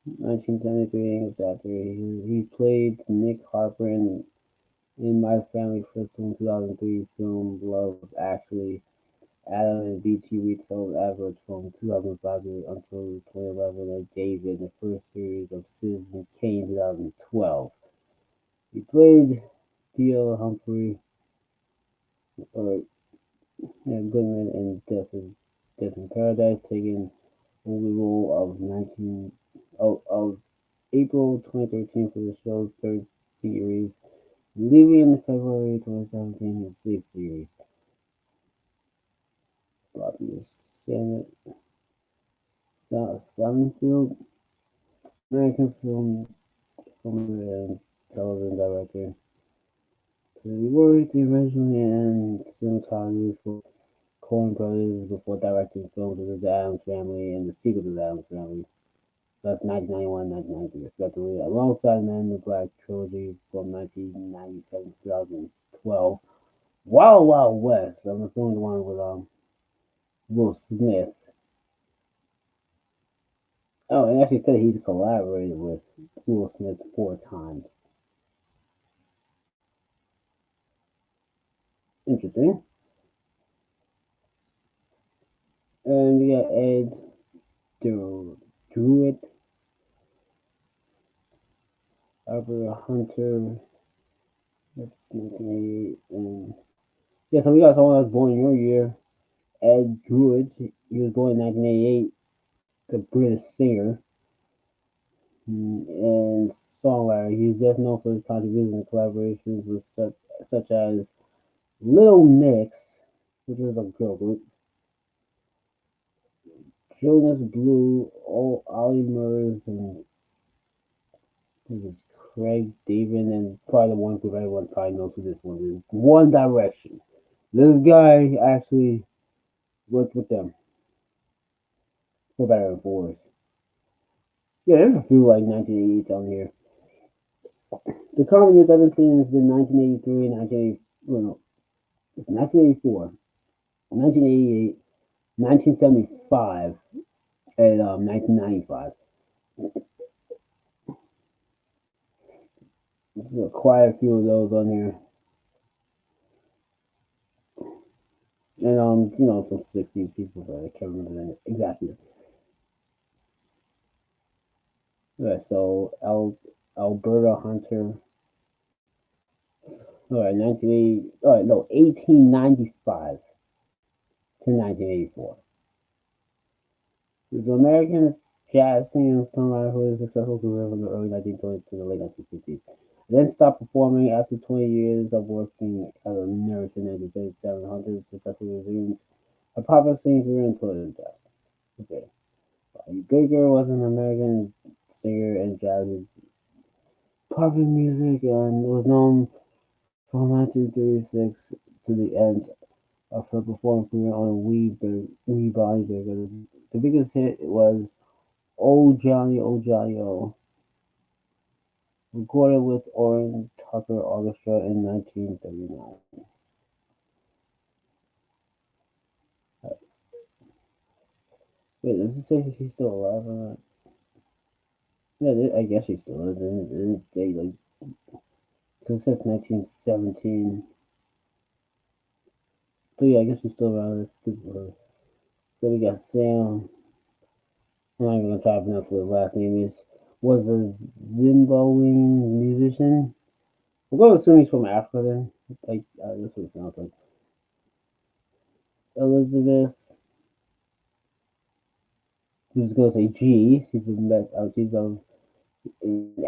1973 English actor. He played Nick Harper in My Family First 2003 film Love Actually. Adam and BT retailed adverts from 2005 until 2011 and David in the first series of Citizen Kane 2012. He played D.L. Humphrey or Goodman in Death in Paradise, taking only role of 19 of April 2013 for the show's third series, leaving in February 2017 the sixth series. Bobby Sonnenfeld, American film and television director. So he worked originally in cinematography for Coen Brothers before directing films with the Addams Family and the sequel to the Addams Family. So that's 1991, 1993, respectively, alongside Men in the Black trilogy from 1997 to 2012. Wild Wild West, I'm assuming the one with Will Smith. Oh, and actually said he's collaborated with Will Smith 4 times. Interesting. And we got Ed Druitt, Albert Hunter, that's 1988. And yeah, so we got someone that's born in your year, Ed Druitt. He was born in 1988, the British singer and songwriter. He's best known for his contributions and collaborations with such as Little Mix, which is a girl group, Jonas Blue, Ollie Murs, and this is Craig David, and probably the one group everyone probably knows who this one is. One Direction. This guy actually worked with them for better and for worse. Yeah, there's a few like 1988s on here. The common years I've been seeing has been 1983, 1980, well, no, it's 1984, 1988, 1975, and 1995. This is quite a few of those on here. And some 60s people, but I can't remember that exactly. Alright, so Alberta Hunter. Alright, 1980. Alright, no, 1895 to 1984. The American jazz singer and songwriter who had a successful career from the early 1920s to the late 1950s. Then stopped performing after 20 years of working as a nurse in 1977. Hunter successfully resumed a popular singing career until his death. Okay. Bobby Baker was an American singer and jazz popular music and was known from 1936 to the end of her performing career on Wee Bobby Baker. The biggest hit was "Oh Johnny, Oh Johnny, Oh," recorded with Orrin Tucker Orchestra in 1939. Wait, does it say she's still alive or not? Yeah, I guess she's still alive. It didn't say, like, because it says 1917. So yeah, I guess she's still around. That's good for her. So we got Sam. I'm not even gonna try to pronounce what his last name is. Was a Zimbabwean musician. We're going to assume he's from Africa then. Like, that's what it sounds like. Elizabeth. Who's gonna say G? She's an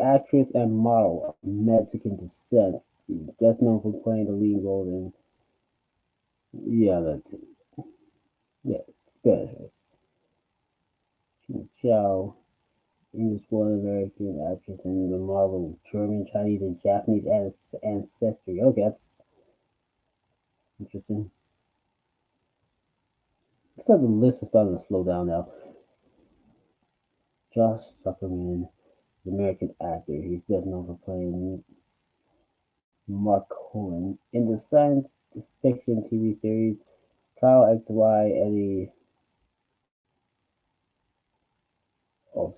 actress and model of Mexican descent. She's best known for playing the lead role in. Yeah, that's it. Yeah, Spanish. Chow. English-born American actress and the model of German, Chinese, and Japanese ancestry. Okay, that's interesting. Looks like the list is starting to slow down now. Josh Zuckerman, the American actor. He's best known for playing Mark Cohen in the science fiction TV series Kyle XY Eddie of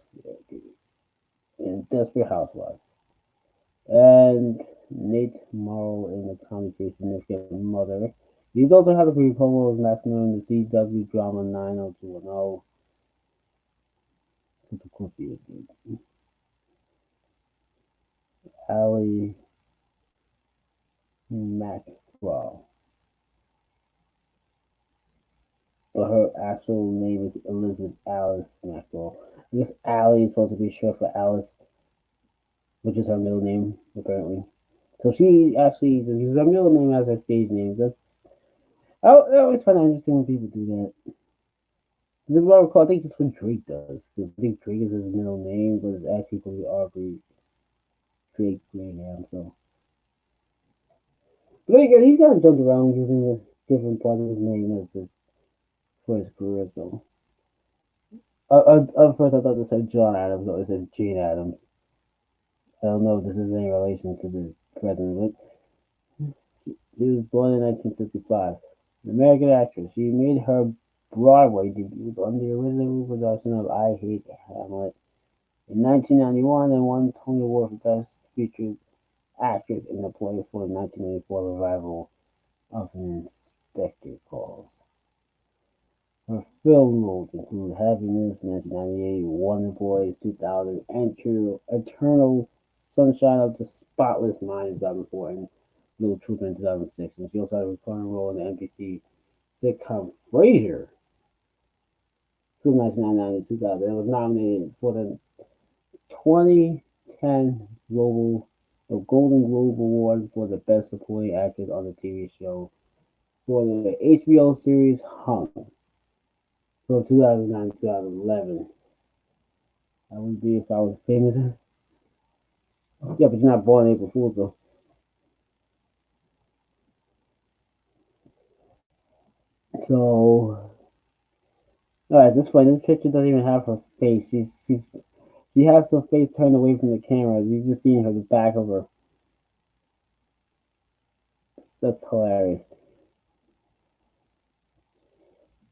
in Desperate Housewives. And Nate Morrow in the comedy series Significant Mother. He's also had a brief role as Maximum in the CW drama 90210. Because of course he would be. Allie Maxwell. But her actual name is Elizabeth Alice Maxwell. I guess Allie is supposed to be short for Alice, which is her middle name, apparently. So she actually uses her middle name as her stage name. I always find it interesting when people do that. Because if I recall, I think that's what Drake does. Because I think Drake is his middle name, but it's actually going to be Aubrey Drake Graham. So, but again, he's kind of jumped around using a different part of his name as his for his career. So, at first I thought this said John Adams, but it says Gene Adams. I don't know if this is any relation to the president, but she was born in 1965. An American actress, she made her Broadway debut on the original production of I Hate Hamlet in 1991 and won Tony Award for Best Featured Actress in a play for the 1994 revival of An Inspector Calls. Her film roles include Happiness (1998), Wonder Boys (2000), Eternal Sunshine of the Spotless Mind (2004), and Little Children (2006). And she also had a recurring role in the NBC sitcom Frasier from 1999 to 2000. It was nominated for the 2010 Golden Globe Award for the Best Supporting Actress on a TV show for the HBO series Hung from 2009 to 2011. I would be if I was famous. Yeah, but you're not born April Fool's, so. So, alright, this funny. This picture doesn't even have her face. She has her face turned away from the camera. You just seeing her the back of her. That's hilarious.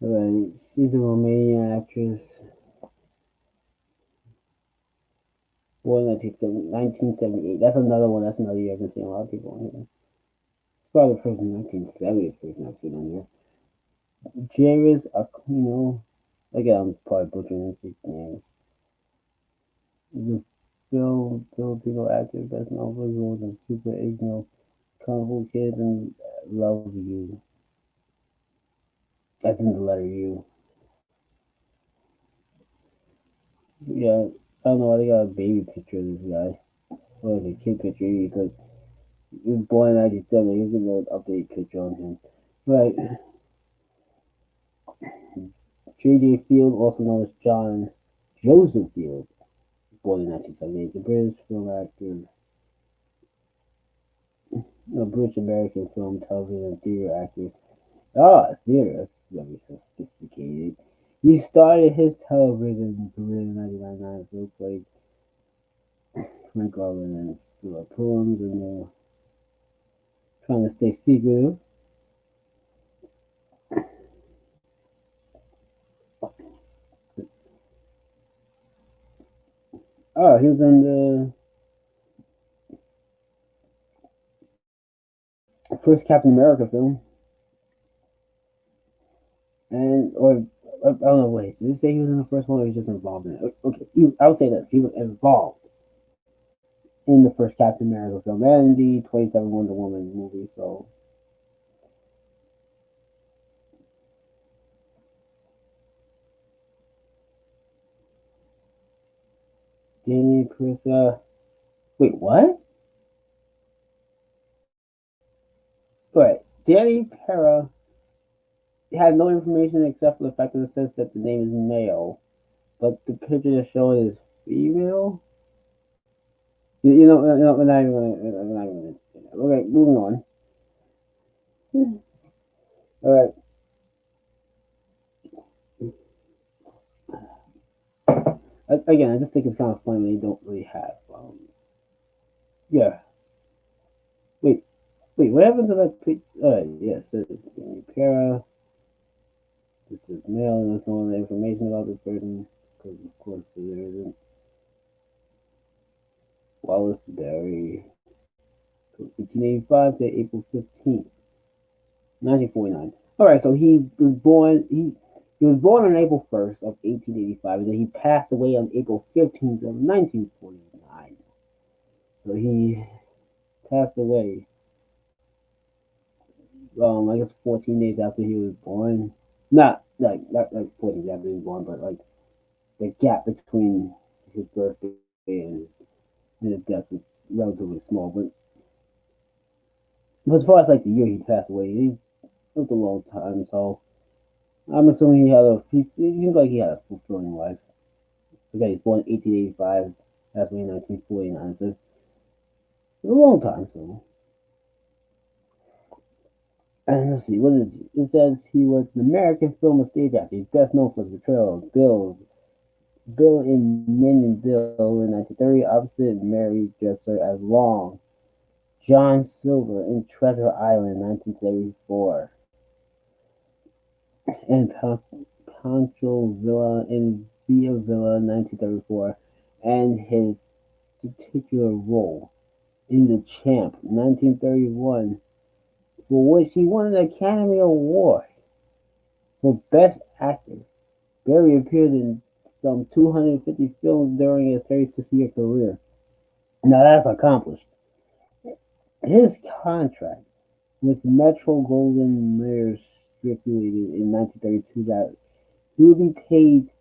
Alright, she's a Romanian actress. Born in 1978. That's another one. That's another year I can see a lot of people on here. It's probably the first 1970s person I've seen on here. Jairus Aquino. Again, I'm probably butchering these names. He's a Filipino actor best known for his roles in Super 8 Kung Fu Kid and Love You. That's in the letter U. Yeah, I don't know why they got a baby picture of this guy. Or like a kid picture he took. He was born in 1970. Here's an updated picture on him. Right. J.J. Field, also known as John Joseph Field, born in 1978, is a British film actor, a British American film, television, and theater actor. Ah, theater, that's very sophisticated. He started his television career in 1999 with played Frank Garland and Philip Poems, and trying to stay secretive. Oh, he was in the first Captain America film, and or I don't know. Wait, did it say he was in the first one, or he was just involved in it? Okay, I would say this: he was involved in the first Captain America film and the 27 Wonder Woman movie. So Danny Chris. Wait, what? Right, Danny Pera had no information except for the fact that it says that the name is male, but the picture they're showing is female. We're not even gonna, we're not even gonna entertain that. Okay, moving on. All right. Again, I just think it's kind of funny they don't really have. Yeah. Wait, wait. What happened to that picture? Yes, this is Danny Pera. This is male, and there's no other information about this person because, of course, there isn't. Wallace Berry, 1885 to April 15th, 1949. All right, so he was born on April 1st of 1885, and then he passed away on April 15th of 1949. So he passed away, I guess 14 days after he was born. Not like 14 days after he was born, but like the gap between his birthday and his death was relatively small. But as far as like the year he passed away, it was a long time. So I'm assuming he seems like he had a fulfilling life. Okay, he's born in 1885, passed away in 1949. So it's a long time. So, and let's see, what is he? It says he was an American film and stage actor. He's best known for his portrayal of Bill in Men in Bill in 1930, opposite Mary Dresser as Long. John Silver in Treasure Island, 1934, and Pancho Villa in Via Villa, 1934, and his titular role in The Champ, 1931, for which he won an Academy Award for Best Actor. Barry appeared in some 250 films during his 36-year career. Now that's accomplished. His contract with Metro Golden Mayer stipulated in 1932 that he would be paid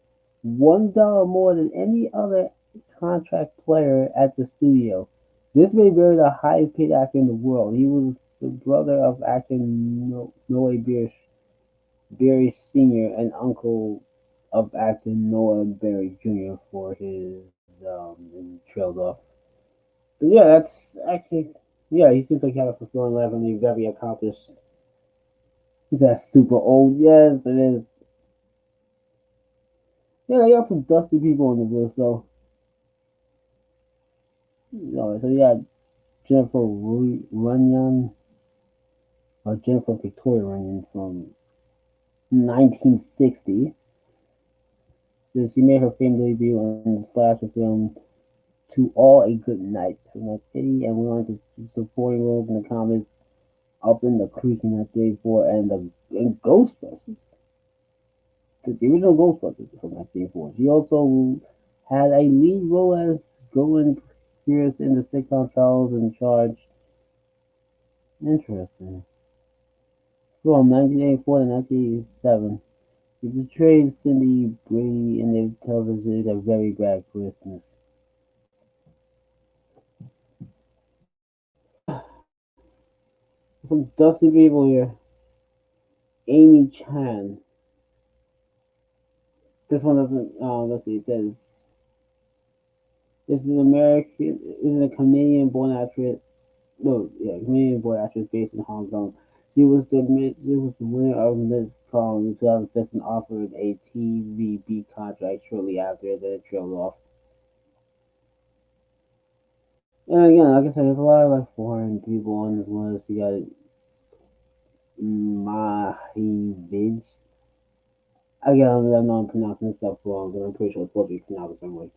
$1 more than any other contract player at the studio. This made Barry the highest paid actor in the world. He was the brother of actor Noah Barry Sr. and uncle of actor Noah Barry Jr. for his and trailed off. But yeah, that's actually yeah, he seems like he had a fulfilling life and he's very accomplished. He's that super old. Yes, it is. Yeah, they got some dusty people on this list, so so you got Jennifer Runyon, or Jennifer Victoria Runyon from 1960. So she made her fame debut in the slasher film To All a Good Night from like Pity and went on to supporting roles in the comics Up in the Creek in 1984 and Ghostbusters. The original Ghostbusters from 1984. She also had a lead role as Golan Pierce in the sitcom Charles in Charge. Interesting. From 1984 to 1987, he portrayed Cindy Brady in the television A Very Bad Christmas. Some dusty people here. Amy Chan. This one doesn't. Let's see. It says this is an American. This is a Canadian-born actress. No, yeah, Canadian-born actress based in Hong Kong. She was the winner of Miss Kong in 2006 and offered a TVB contract shortly after. Then it trailed off. And again, like I said, there's a lot of like foreign people on this list. You got Mahivij. Again, I know I'm pronouncing this stuff wrong, but I'm pretty sure it's supposed to be pronounced the same way.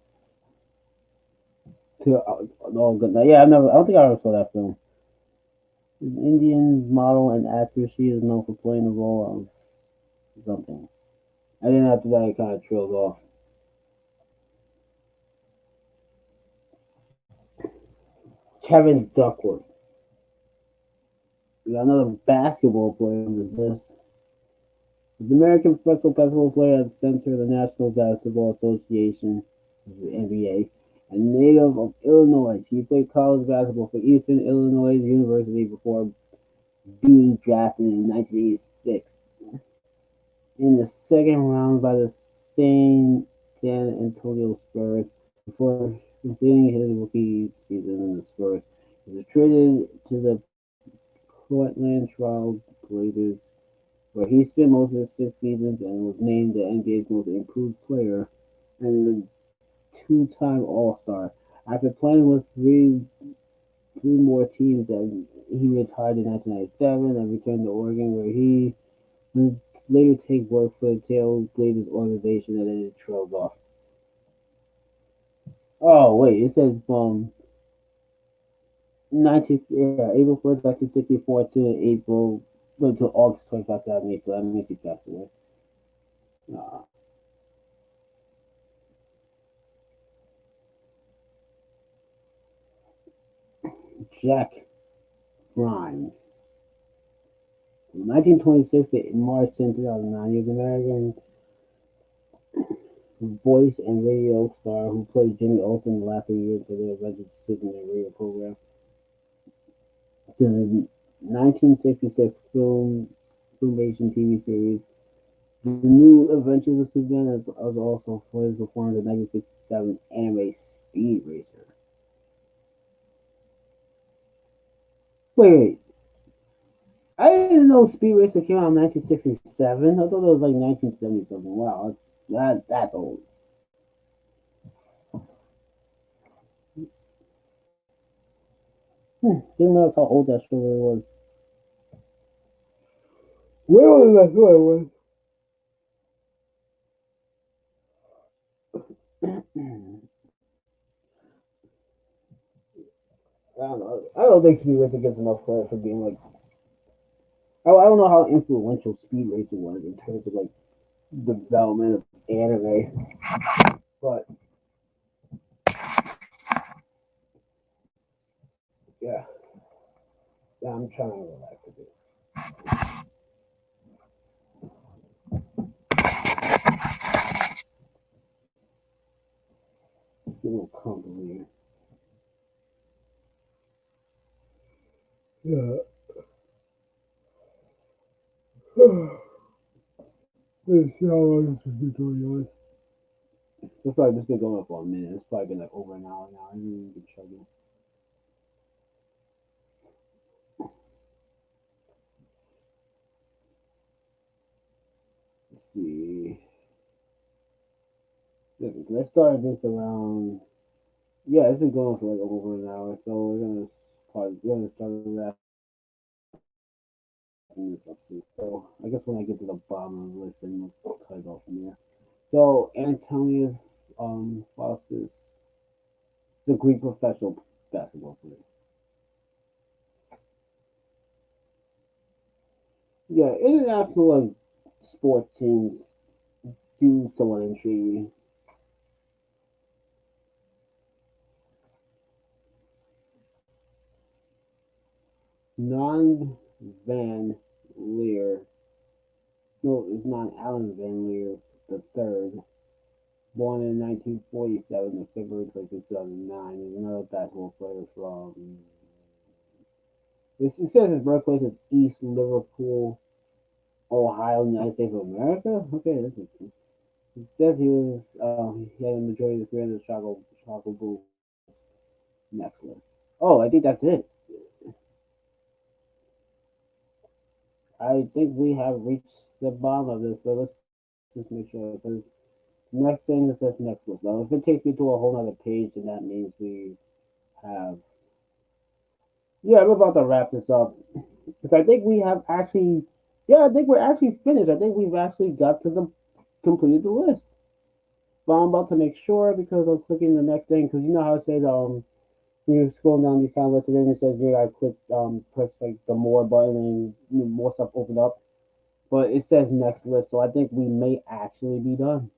To all good. Yeah, I don't think I ever saw that film. She's an Indian model and actress. She is known for playing the role of something. And then after that, it kind of trails off. Kevin Duckworth. We got another basketball player on this list. The American professional basketball player at the center of the National Basketball Association, the NBA, a native of Illinois. He played college basketball for Eastern Illinois University before being drafted in 1986 in the second round by the San Antonio Spurs before completing his rookie season in the Spurs. He was traded to the Portland Trail Blazers, where he spent most of his 6 seasons and was named the NBA's most improved player and a two-time All-Star. After playing with three more teams, he retired in 1997 and returned to Oregon, where he would later take work for the Trail Blazers organization, and then it trails off. Oh wait, it says from April 1st, 1964 to April to August 25th, 2008. So that means he passed away. Uh, Jack Grimes. From 1926 to March 10, 2009, he was an American voice and radio star who played Jimmy Olsen in the last 3 years of the Adventures Superman radio program. The 1966 Filmation TV series, The New Adventures of Superman, was also first performed in the 1967 anime Speed Racer. Wait, I didn't know Speed Racer came out in 1967. I thought it was like 1970 something. Wow, that's old. Didn't realize how old that show really was. Where was that show? It was. I don't know. I don't think Speed Racer gets enough credit for being like. I don't know how influential Speed Racer was in terms of like development of anime, but yeah, yeah, I'm trying to relax a bit. Let's get a little comfortable here. Yeah. Let's see how long this has been going on. It's like this been going on for a minute. It's probably been like over an hour now. I haven't even been chugging. Let's see. Let's start this around. Yeah, it's been going for like over an hour, so we're gonna start wrapping this up soon. So I guess when I get to the bottom of the list, then we'll cut it off from there. So Antonius Faustus is a Greek professional basketball player. Yeah, international like sports teams do somewhat intrigue me. Non Van Leer. No, it's not Alan Van Leer the third. Born in 1947 to February 26, 2009, is another basketball player from. It says his birthplace is East Liverpool, Ohio, United States of America. Okay, this is. It says he had a majority of the career in the Chicago Bulls. Next list. Oh, I think that's it. I think we have reached the bottom of this, but let's just make sure because next thing is says next list. Now, if it takes me to a whole other page, then that means we have. Yeah, I'm about to wrap this up because I think we have actually. Yeah, I think we're actually finished. I think we've actually got to the completed the list. But I'm about to make sure because I'm clicking the next thing because you know how it says you scroll down these kind of lists, and then it says you gotta click, press like the more button, and more stuff open up. But it says next list, so I think we may actually be done.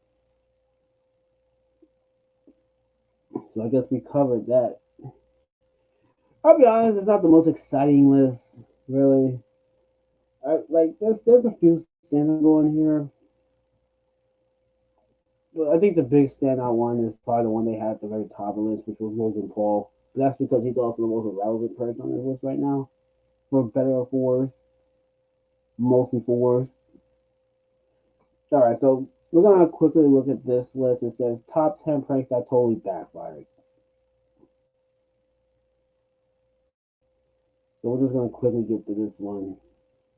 So I guess we covered that. I'll be honest, it's not the most exciting list, really. Like there's a few standout going here, but I think the big standout one is probably the one they had at the very top of the list, which was Logan Paul. But that's because he's also the most relevant person on this list right now, for better or for worse, mostly for worse. All right, so we're gonna quickly look at this list. It says top 10 pranks that totally backfired. So we're just gonna quickly get to this one.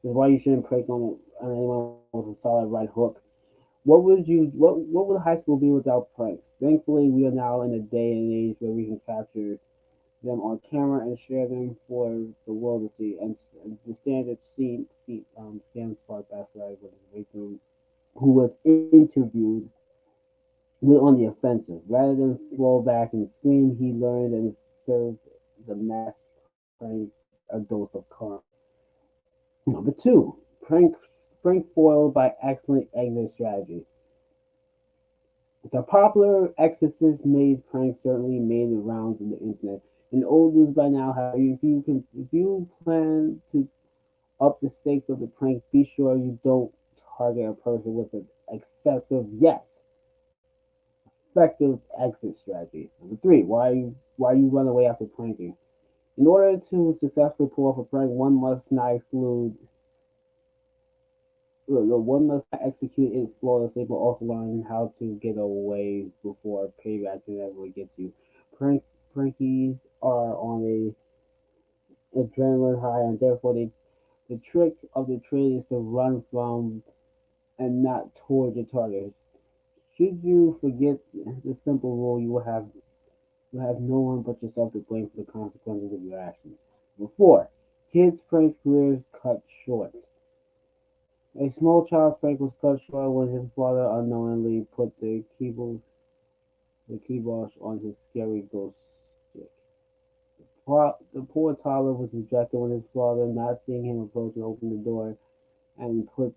This is why you shouldn't prank on anyone with a solid right hook. What would high school be without pranks? Thankfully, we are now in a day and age where we can capture them on camera and share them for the world to see. And the standard scam spark backfire with the victim who was interviewed went on the offensive. Rather than fall back and scream, he learned and served the mass prank a dose of karma. Number two, prank foiled by excellent exit strategy. The popular Exorcist maze prank certainly made the rounds of the internet. And old news by now, however, if you plan to up the stakes of the prank, be sure you don't target a person with an excessive yes effective exit strategy. Number three, why you run away after pranking. In order to successfully pull off a prank, one must not execute it flawlessly, but also learn how to get away before payback inevitably gets you. Prankies are on a adrenaline high, and therefore the trick of the trade is to run from and not toward your target. Should you forget the simple rule, you have no one but yourself to blame for the consequences of your actions. Number four, kids' pranks careers cut short. A small child's prank was cut short when his father unknowingly put the kibosh on his scary ghost stick. The poor toddler was rejected when his father, not seeing him approach, opened the door and put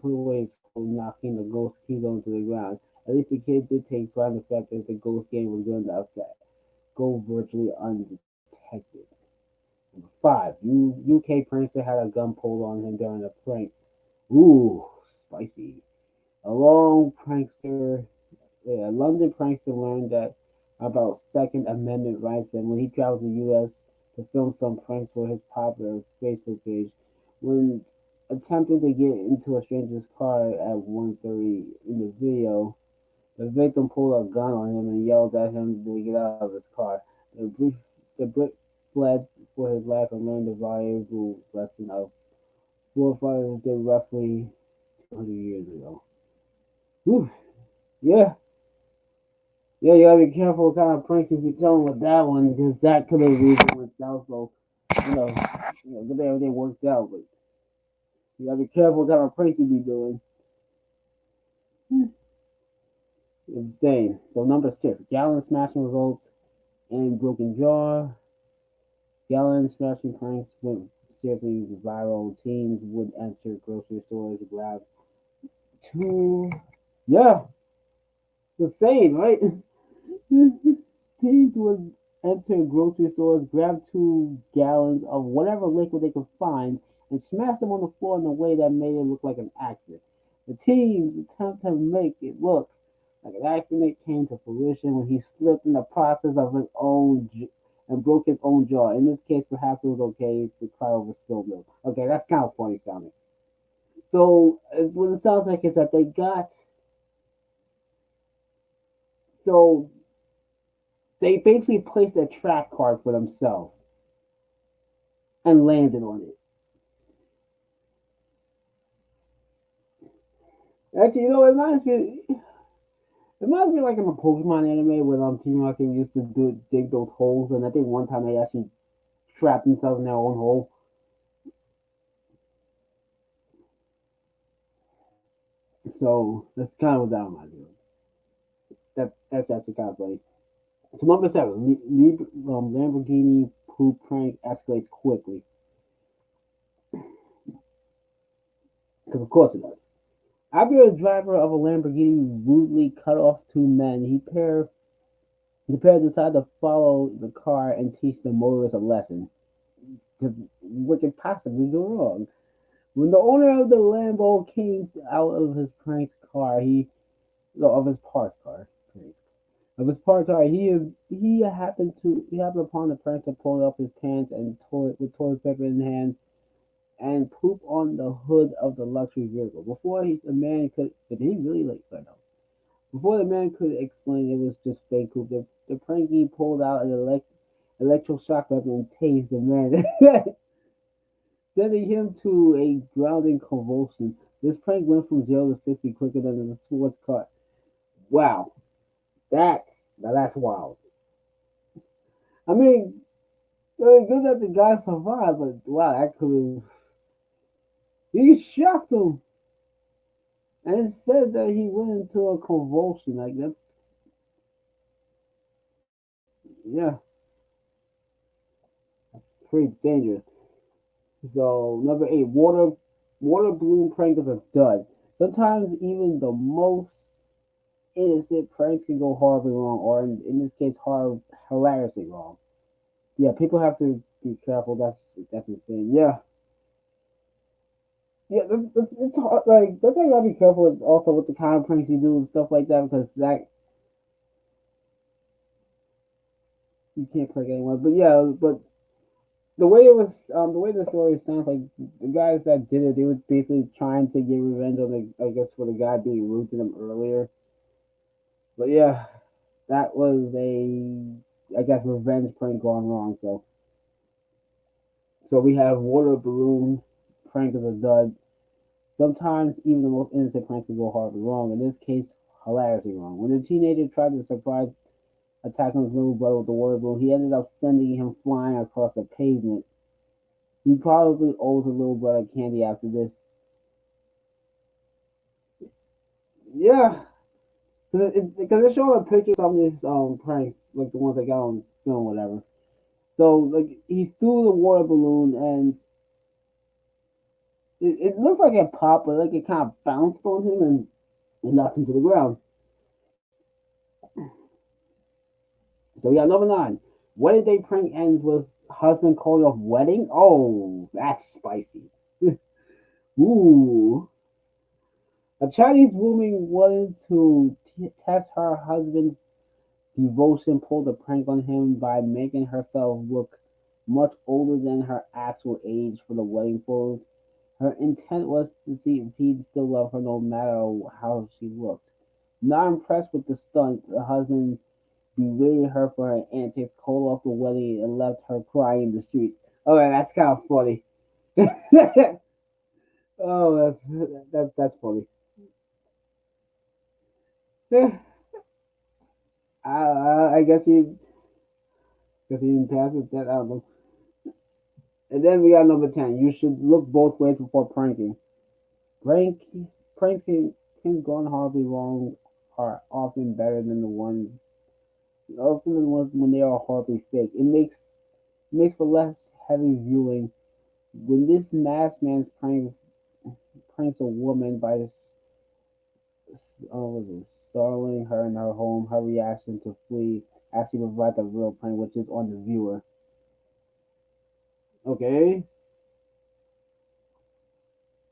away his phone, knocking the ghost keyboard to the ground. At least the kid did take pride in the fact that the ghost game was good enough to go virtually undetected. Number five, UK prankster had a gun pulled on him during a prank. Ooh, spicy. A long prankster, a London prankster learned that about Second Amendment rights, and when he traveled to the U.S. to film some pranks for his popular Facebook page, when attempting to get into a stranger's car at 1:30 in the video, the victim pulled a gun on him and yelled at him to get out of his car. The Brit fled for his life and learned the valuable lesson of forefathers did roughly 200 years ago. Whew. Yeah, yeah, you gotta be careful what kind of pranks you be telling with that one because that could have really went south. So, you know, good thing everything worked out, but you gotta be careful what kind of pranks you be doing. Insane. So number six, gallon smashing results in broken jaw. Gallon smashing pranks went seriously viral. Teens would enter grocery stores, grab two. Yeah, it's insane, right? Teens would enter grocery stores, grab 2 gallons of whatever liquid they could find, and smash them on the floor in a way that made it look like an accident. The teens attempt to make it look like an accident came to fruition when he slipped in the process of his own and broke his own jaw. In this case, perhaps it was okay to cry over spilled milk. Okay, that's kind of funny sounding. So, what it sounds like is that so they basically placed a trap card for themselves and landed on it. Actually, it reminds me like in a Pokemon anime where Team Rocket used to dig those holes, and I think one time they actually trapped themselves in their own hole. So that's kind of what that reminds me of. That's actually kind of funny. So number seven, Lamborghini poop prank escalates quickly because of course it does. After a driver of a Lamborghini rudely cut off two men, the pair decided to follow the car and teach the motorist a lesson. Because what could possibly go wrong? When the owner of the Lambo came out of his pranked car, no, of his parked car, of his parked car, he happened upon the prank to pull up his pants and toilet paper in hand and poop on the hood of the luxury vehicle. The man could, but did he really like? I know. Before the man could explain, it was just fake poop. The pranky pulled out an electroshock weapon and tased the man, sending him to a grounding convulsion. This prank went from 0 to 60 quicker than the sports car. Wow, that's wild. I mean, good that the guy survived, but wow, that could have. He shocked him and said that he went into a convulsion. Like yeah, that's pretty dangerous. So number eight, water balloon prank is a dud. Sometimes even the most innocent pranks can go horribly wrong, or in this case, hilariously wrong. Yeah, people have to be careful. That's insane. Yeah, yeah, it's hard. Like that's why you gotta be careful also with the kind of pranks you do and stuff like that because that you can't prank anyone. But yeah, but the way the story sounds like the guys that did it, they were basically trying to get revenge on I guess for the guy being rude to them earlier. But yeah, that was I guess, revenge prank gone wrong. So we have water balloon prank is a dud. Sometimes even the most innocent pranks can go horribly wrong. In this case, hilariously wrong. When the teenager tried to surprise attack his little brother with the water balloon, he ended up sending him flying across the pavement. He probably owes his little brother candy after this. Yeah, because they show a picture of some of these pranks, like the ones I got on film, whatever. So like he threw the water balloon and it looks like it popped, but like it kind of bounced on him and knocked him to the ground. So we got number nine. Wedding day prank ends with husband calling off wedding. Oh, that's spicy. Ooh. A Chinese woman wanted to test her husband's devotion, pulled a prank on him by making herself look much older than her actual age for the wedding photos. Her intent was to see if he'd still love her no matter how she looked. Not impressed with the stunt, the husband berated her for her antics, called off the wedding, and left her crying in the streets. Okay, that's kind of funny. Oh, that's funny. I guess he didn't pass it. That I don't know. And then we got number 10. You should look both ways before pranking. Prank pranks can gone horribly wrong are often the ones when they are horribly fake. It makes for less heavy viewing. When this masked man's pranks a woman by startling her in her home, her reaction to flee actually provides a real prank, which is on the viewer. Okay,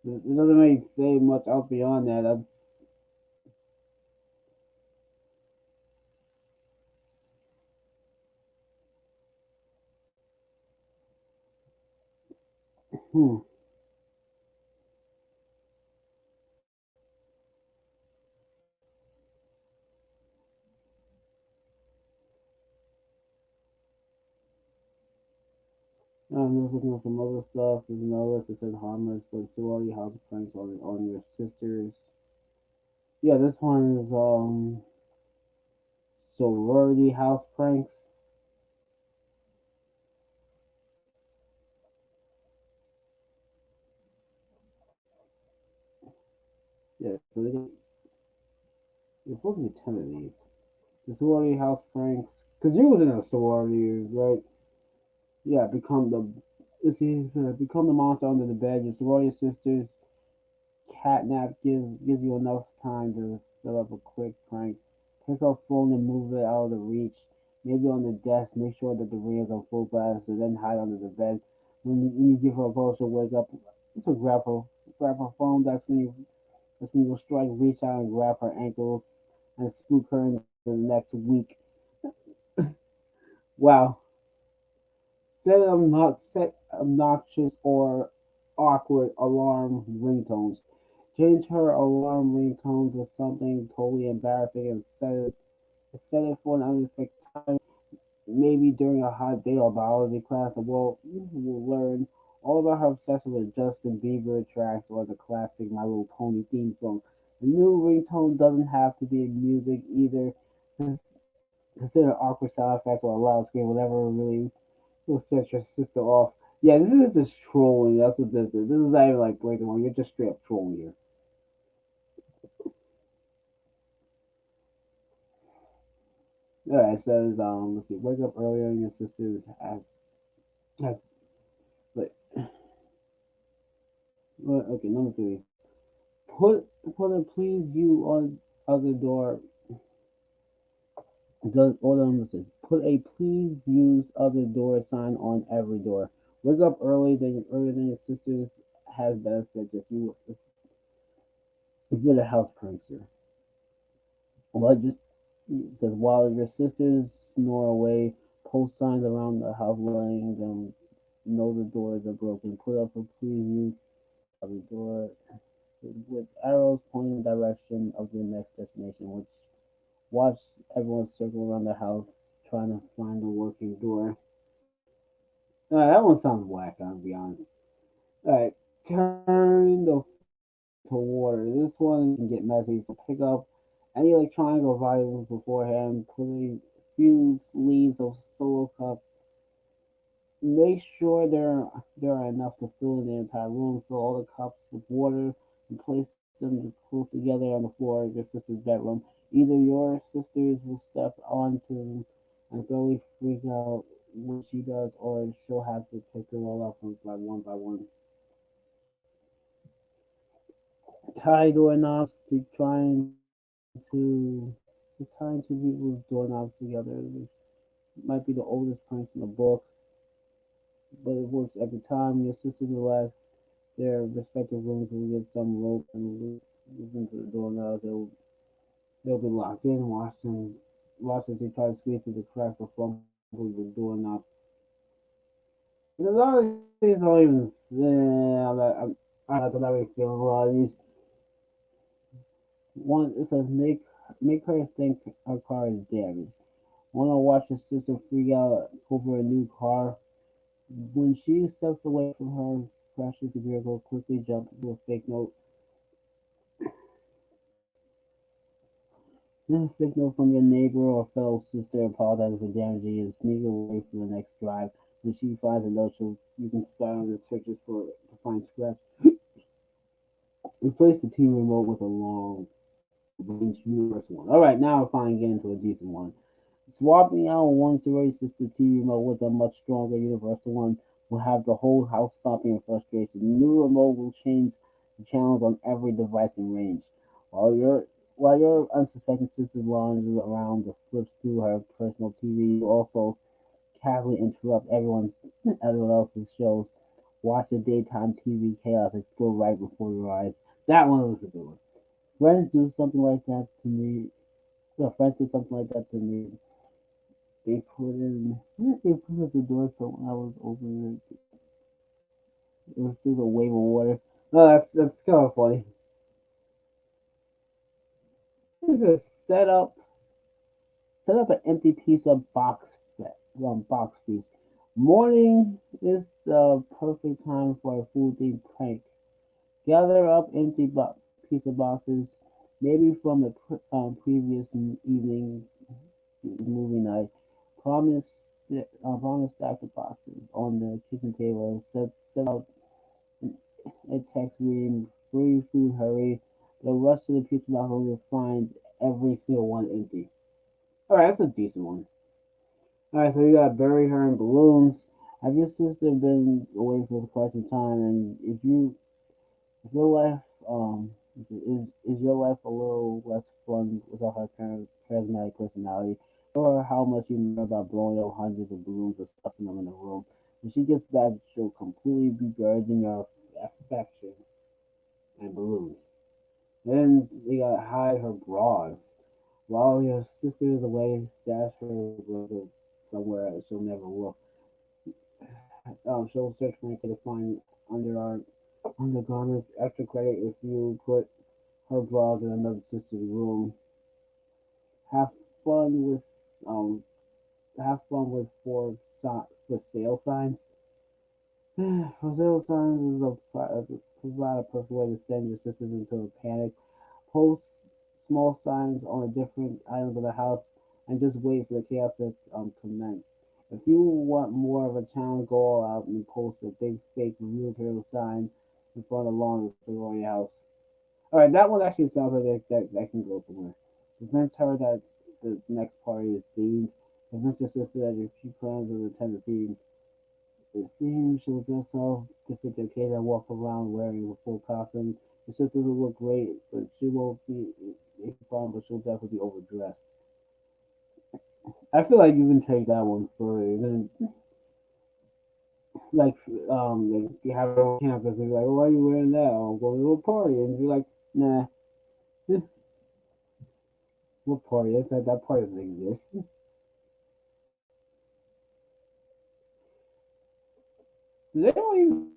it doesn't really say much else beyond that. That's hmm. I'm just looking at some other stuff. There's another list that says harmless, but sorority house pranks on your sisters. Yeah, this one is sorority house pranks. Yeah, so there's supposed to be 10 of these. The sorority house pranks. Because you was in a sorority, right? Yeah, become the. Let's see, become the monster under the bed. Your sorority sisters catnap gives you enough time to set up a quick prank. Pick up phone and move it out of the reach. Maybe on the desk. Make sure that the ring is on full blast, and then hide under the bed. When you give her a call, she'll wake up. To grab her phone. That's when you'll strike, reach out and grab her ankles and spook her in the next week. Wow. Set obnoxious or awkward alarm ringtones. Change her alarm ringtone to something totally embarrassing and set it for an unexpected time. Maybe during a hot day or biology class. Well, you will learn all about her obsession with Justin Bieber tracks or the classic My Little Pony theme song. The new ringtone doesn't have to be music either. Consider awkward sound effects or a loud scream, whatever really will set your sister off. Yeah, this is just trolling. That's what this is. This is not even like breaking one. You're just straight up trolling here. Alright, it says, let's see, wake up earlier and your sister has, like, okay, number three. Put, put a please you on other door. Does order number six. Put a please use other door sign on every door. Wake up earlier than your sisters has benefits if you're the house prankster. Well, just it says while your sisters snore away, post signs around the house letting them know the doors are broken. Put up a preview of the door with arrows pointing in the direction of the next destination, which watch everyone circle around the house trying to find a working door. That one sounds whack, I'll be honest. Alright, turn the to water. This one can get messy, so pick up any electronic or valuables beforehand. Put a few sleeves of solo cups. Make sure there are enough to fill the entire room. Fill all the cups with water and place them close together on the floor of your sister's bedroom. Either your sisters will step onto and thoroughly freak out when she does, or she'll have to pick them all up by one by one. Tie doorknobs to tying two people's doorknobs together. It might be the oldest pranks in the book, but it works every time. Your sisters relax their respective rooms will get some rope and loop into the doorknobs. They'll be locked in. Watch as they try to squeeze through the crack or fumble the doorknobs. A lot of these don't even. I'm not really feeling a lot of these. One it says make her think her car is damaged. Wanna watch your sister freak out over a new car? When she steps away from her precious vehicle, quickly jump into a fake note. Then a fake note from your neighbor or fellow sister apologizing for damaging you. Sneak away for the next drive. When she finds a note, you can spy on the searches to find scraps. Replace the TV remote with a long range universal one. All right, now we're finally getting into a decent one. Swapping out one sorority sister TV remote with a much stronger universal one will have the whole house stopping in frustration. The new remote will change the channels on every device in range. While your unsuspecting sister's lounges around or flips through her personal TV, you also casually interrupt everyone else's shows. Watch the daytime TV chaos explode right before your eyes. That one was a good one. Friends do something like that to me. Friends did something like that to me. They put at the door so when I was opening it, it was just a wave of water. No, that's kind of funny. This is set up an empty piece of box feast. Morning is the perfect time for a food themed prank. Gather up empty piece of boxes, maybe from the previous evening movie night. Promise stack the boxes on the kitchen table and set out a text reading free food hurry. They'll rush to the pizza box and will find every single one empty. All right, that's a decent one. All right, so you got bury her in balloons. Have your sister been away for quite some time, and if your life is your life a little less fun without her charismatic personality, or how much you know about blowing up hundreds of balloons or stuffing them in a room? When she gets back, she'll completely be buried in your affection and balloons. Then you gotta hide her bras. While your sister is away, stash her bras somewhere she'll never look. She'll search for it to find under undergarments. Extra credit if you put her bras in another sister's room. Have fun with um have fun with for sale signs. For sale signs provide a perfect way to send your sisters into a panic. Post small signs on the different items of the house and just wait for the chaos to commence. If you want more of a challenge, go all out and post a big fake wheelchair sign in front of the lawn of the sorority house. All right, that one actually sounds like that can go somewhere. Convince her that the next party is themed. Convince your sister that your she plans to attend the theme. It's themed. She'll dress herself to fit the occasion and walk around wearing a full costume. Your sisters will look great, but she won't be a fun, but she'll definitely be overdressed. I feel like you can take that one further. Then, like, like you have it on campus and be like, "Why are you wearing that? I'm going to a party," and be like, "Nah, what party? That party doesn't exist." Does anyone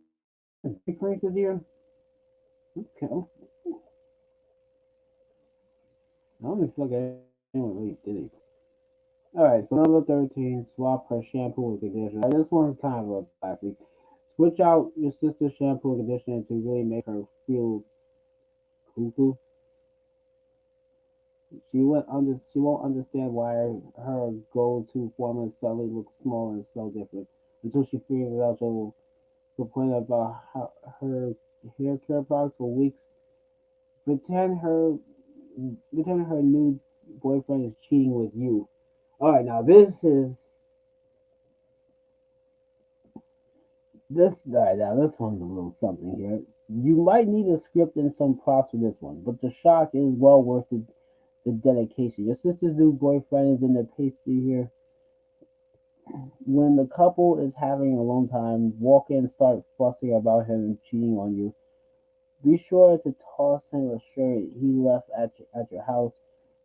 even big pranks this year? Okay, I don't even feel like anyone really did it. All right, so number 13, swap her shampoo and conditioner. This one's kind of a classic. Switch out your sister's shampoo and conditioner to really make her feel cuckoo. She won't understand why her go-to formula suddenly looks small and smell different until she figures it out. She'll complain about her hair care products for weeks. Pretend her pretend her new boyfriend is cheating with you. All right, now all right, now this one's a little something here. You might need a script and some props for this one, but the shock is well worth the dedication. Your sister's new boyfriend is in the pastry here. When the couple is having a long time, walk in and start fussing about him cheating on you. Be sure to toss him a shirt he left at your house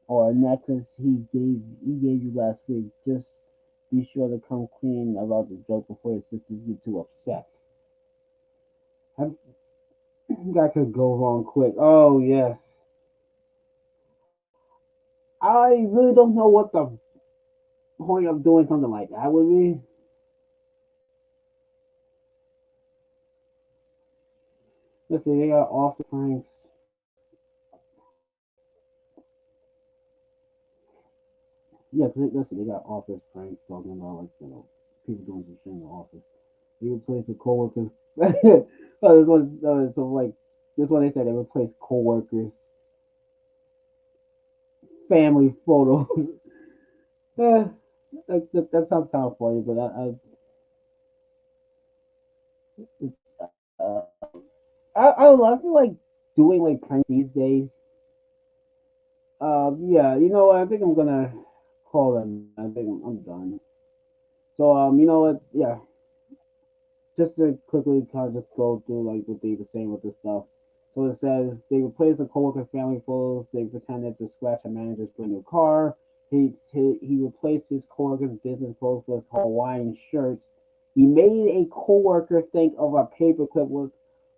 or a necklace he gave you last week. Just be sure to come clean about the joke before your sisters get too upset. I, that could go wrong quick. Oh yes, I really don't know what the point of doing something like that would be. Let's see, they got office pranks. Yeah, cause listen, they got office pranks talking about like people doing some shit in the office. They replace the coworkers. Oh, this one, so like this one they said they replace coworkers' family photos. Yeah, that sounds kind of funny, but uh, I don't know. I feel like doing like pranks these days. Yeah, you know what? I think I'm gonna call them. I think I'm done. So you know what? Yeah, just to quickly kind of just go through like what they were saying with this stuff. So it says they replace the coworker family photos. They pretended to scratch a manager's brand new car. He replaced his coworker's business clothes with Hawaiian shirts. He made a coworker think of a paperclip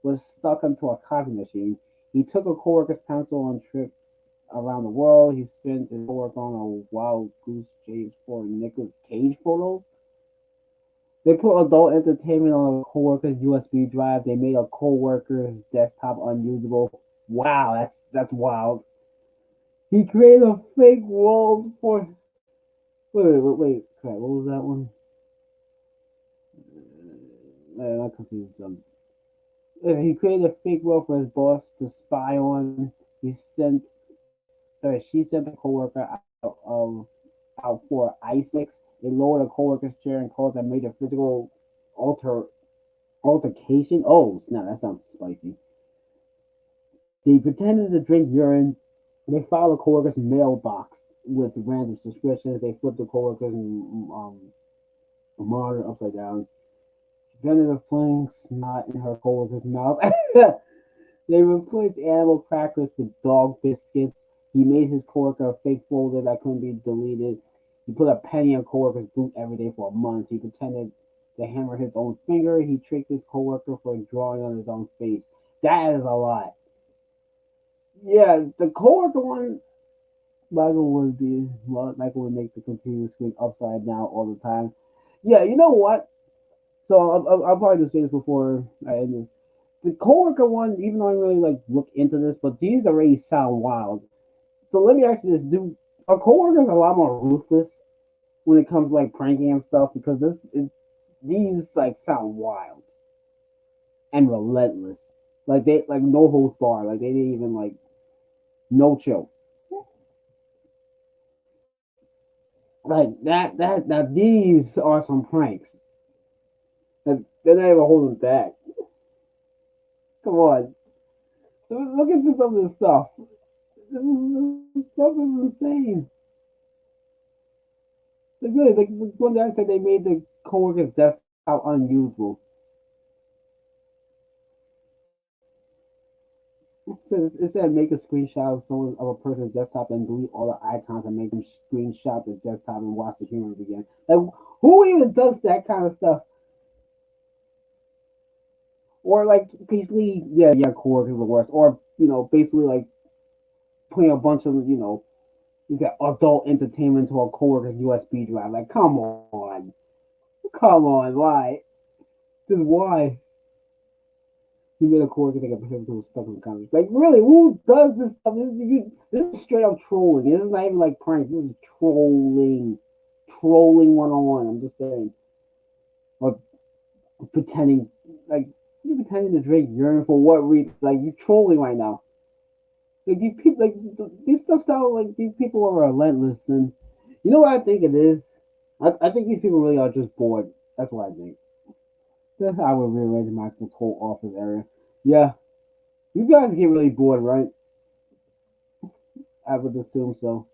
was stuck into a copy machine. He took a coworker's pencil on trip around the world. He spent his coworker on a wild goose chase for Nicolas Cage photos. They put adult entertainment on a coworker's USB drive. They made a coworker's desktop unusable. Wow, that's wild. He created a fake world for. Wait. Crap, what was that one? Man, I confused them. He created a fake world for his boss to spy on. He sent. She sent the coworker out for ice mix. They lowered a coworker's chair and caused a major physical alter altercation. Oh, snap! That sounds spicy. They pretended to drink urine. They filed a coworker's mailbox with random suspicions. They flipped the coworker's monitor upside down. Prevented the fling snot in her coworker's mouth. They replaced animal crackers with dog biscuits. He made his coworker a fake folder that couldn't be deleted. He put a penny in a coworker's boot every day for a month. He pretended to hammer his own finger. He tricked his coworker for drawing on his own face. That is a lot. Yeah, the coworker one, Michael would make the computer screen upside down all the time. Yeah, you know what? So I'll probably just say this before I end this. The coworker one, even though I really like look into this, but these already sound wild. So let me ask you this: Do are coworkers a lot more ruthless when it comes to like pranking and stuff? Because these like sound wild and relentless. Like they like no holds bar. Like they didn't even like no chill. Like that these are some pranks. That they're not even holding back. Come on, look at some of this stuff. This stuff is insane. Like really, like one guy said they made the coworker's desktop unusable. It said make a screenshot of someone of a person's desktop and delete all the icons and make them screenshot the desktop and watch the humor again. Like who even does that kind of stuff? Or like basically, yeah, coworkers are the worst. Or basically like putting a bunch of is that adult entertainment to a coworker's USB drive. Like, come on, why? Just why? He made a coworker think a picture was stuck in the comments. Like, really, who does this stuff? This is straight up trolling. This is not even like pranks. This is trolling 101. I'm just saying, or pretending like you pretending to drink urine for what reason? Like you trolling right now. Like these people, like these stuff sound like these people are relentless. And you know what I think it is? I think these people really are just bored. That's what I think. That's how I would rearrange my this whole office area. Yeah, you guys get really bored, right? I would assume so.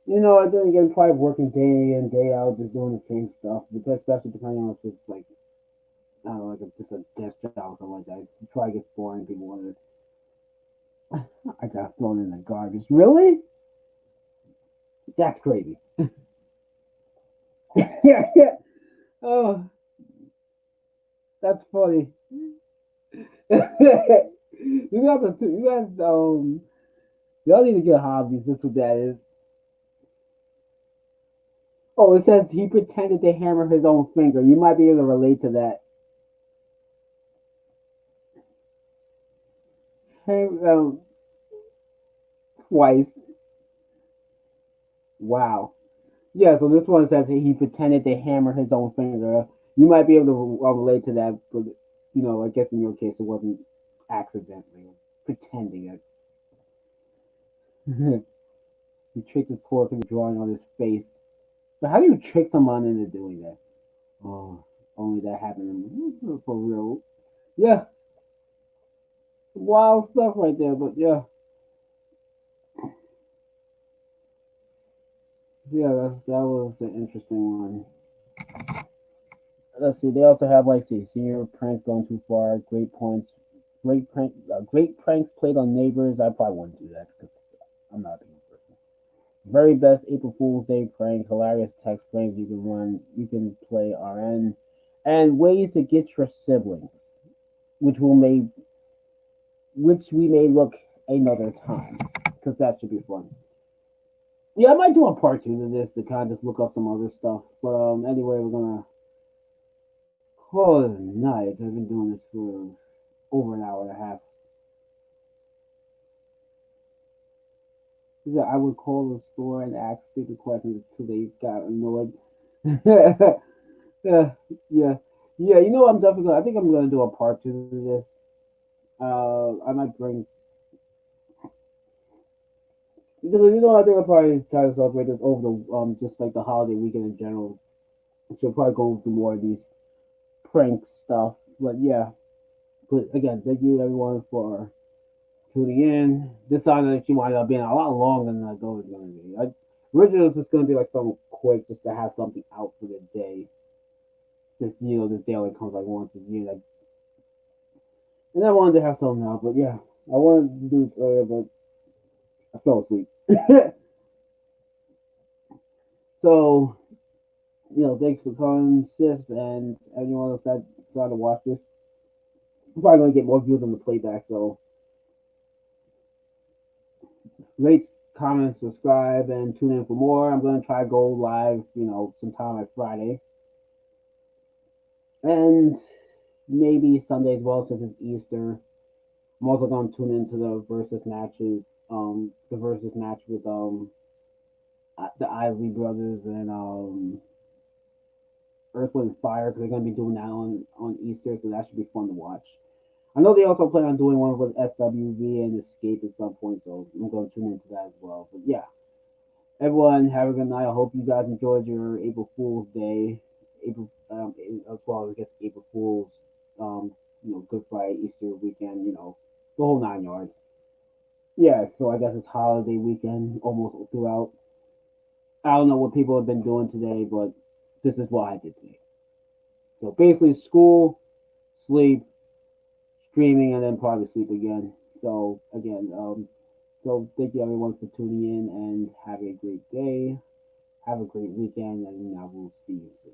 I then again, probably working day in, day out, just doing the same stuff. Because especially depending on if it's like, I don't know, like just a desk job or something like that. It probably gets boring. People want to, I got thrown in the garbage. Really? That's crazy. Yeah, yeah. Oh, that's funny. You guys, y'all need to get hobbies. This what that is. Oh, it says he pretended to hammer his own finger. You might be able to relate to that. Hey, twice. Wow. Yeah, so this one says he pretended to hammer his own finger. You might be able to relate to that, but I guess in your case it wasn't accidentally pretending it. He tricked his coworker into drawing on his face. But how do you trick someone into doing that? Oh, only that happened for real. Yeah, wild stuff right there. But that was an interesting one. Let's see. They also have like senior pranks going too far. Great pranks played on neighbors. I probably wouldn't do that because I'm not a big person. Very best April Fool's Day prank. Hilarious text pranks you can run. You can play RN, and ways to get your siblings, which will may which we may look another time because that should be fun. Yeah, I might do a part two to this to kind of just look up some other stuff. But anyway, we're gonna call it a night. I've been doing this for over an hour and a half. Yeah, I would call the store and ask stupid questions until they got annoyed. yeah, yeah, yeah. I'm definitely. I think I'm gonna do a part two to this. I might bring Because I think I'll probably try to celebrate this over the just like the holiday weekend in general. She'll probably go through more of these prank stuff. But yeah, but again, thank you everyone for tuning in. This time actually wound up being a lot longer than I thought it was gonna be. Originally it was just gonna be like something quick, just to have something out for the day. Since this day only comes like once a year, and I wanted to have something out. But yeah, I wanted to do this earlier, but I fell asleep. So thanks for calling, sis, and anyone else that decided to watch this. I'm probably gonna get more views on the playback, so rate, comment, subscribe, and tune in for more. I'm gonna try to go live, sometime like Friday, and maybe Sunday as well since it's Easter. I'm also gonna tune into the versus matches, the versus match with the Isley brothers and Earth, Wind, and Fire because they're gonna be doing that on Easter, so that should be fun to watch. I know they also plan on doing one with SWV and Escape at some point, so I'm going to tune into that as well. But yeah, everyone have a good night. I hope you guys enjoyed your April Fool's Day, as well as I guess April Fool's, Good Friday, Easter weekend, the whole 9 yards. Yeah, so I guess it's holiday weekend almost throughout. I don't know what people have been doing today, but this is what I did today. So basically, school, sleep, streaming, and then probably sleep again. So again, thank you everyone for tuning in and have a great day. Have a great weekend, and I will see you soon.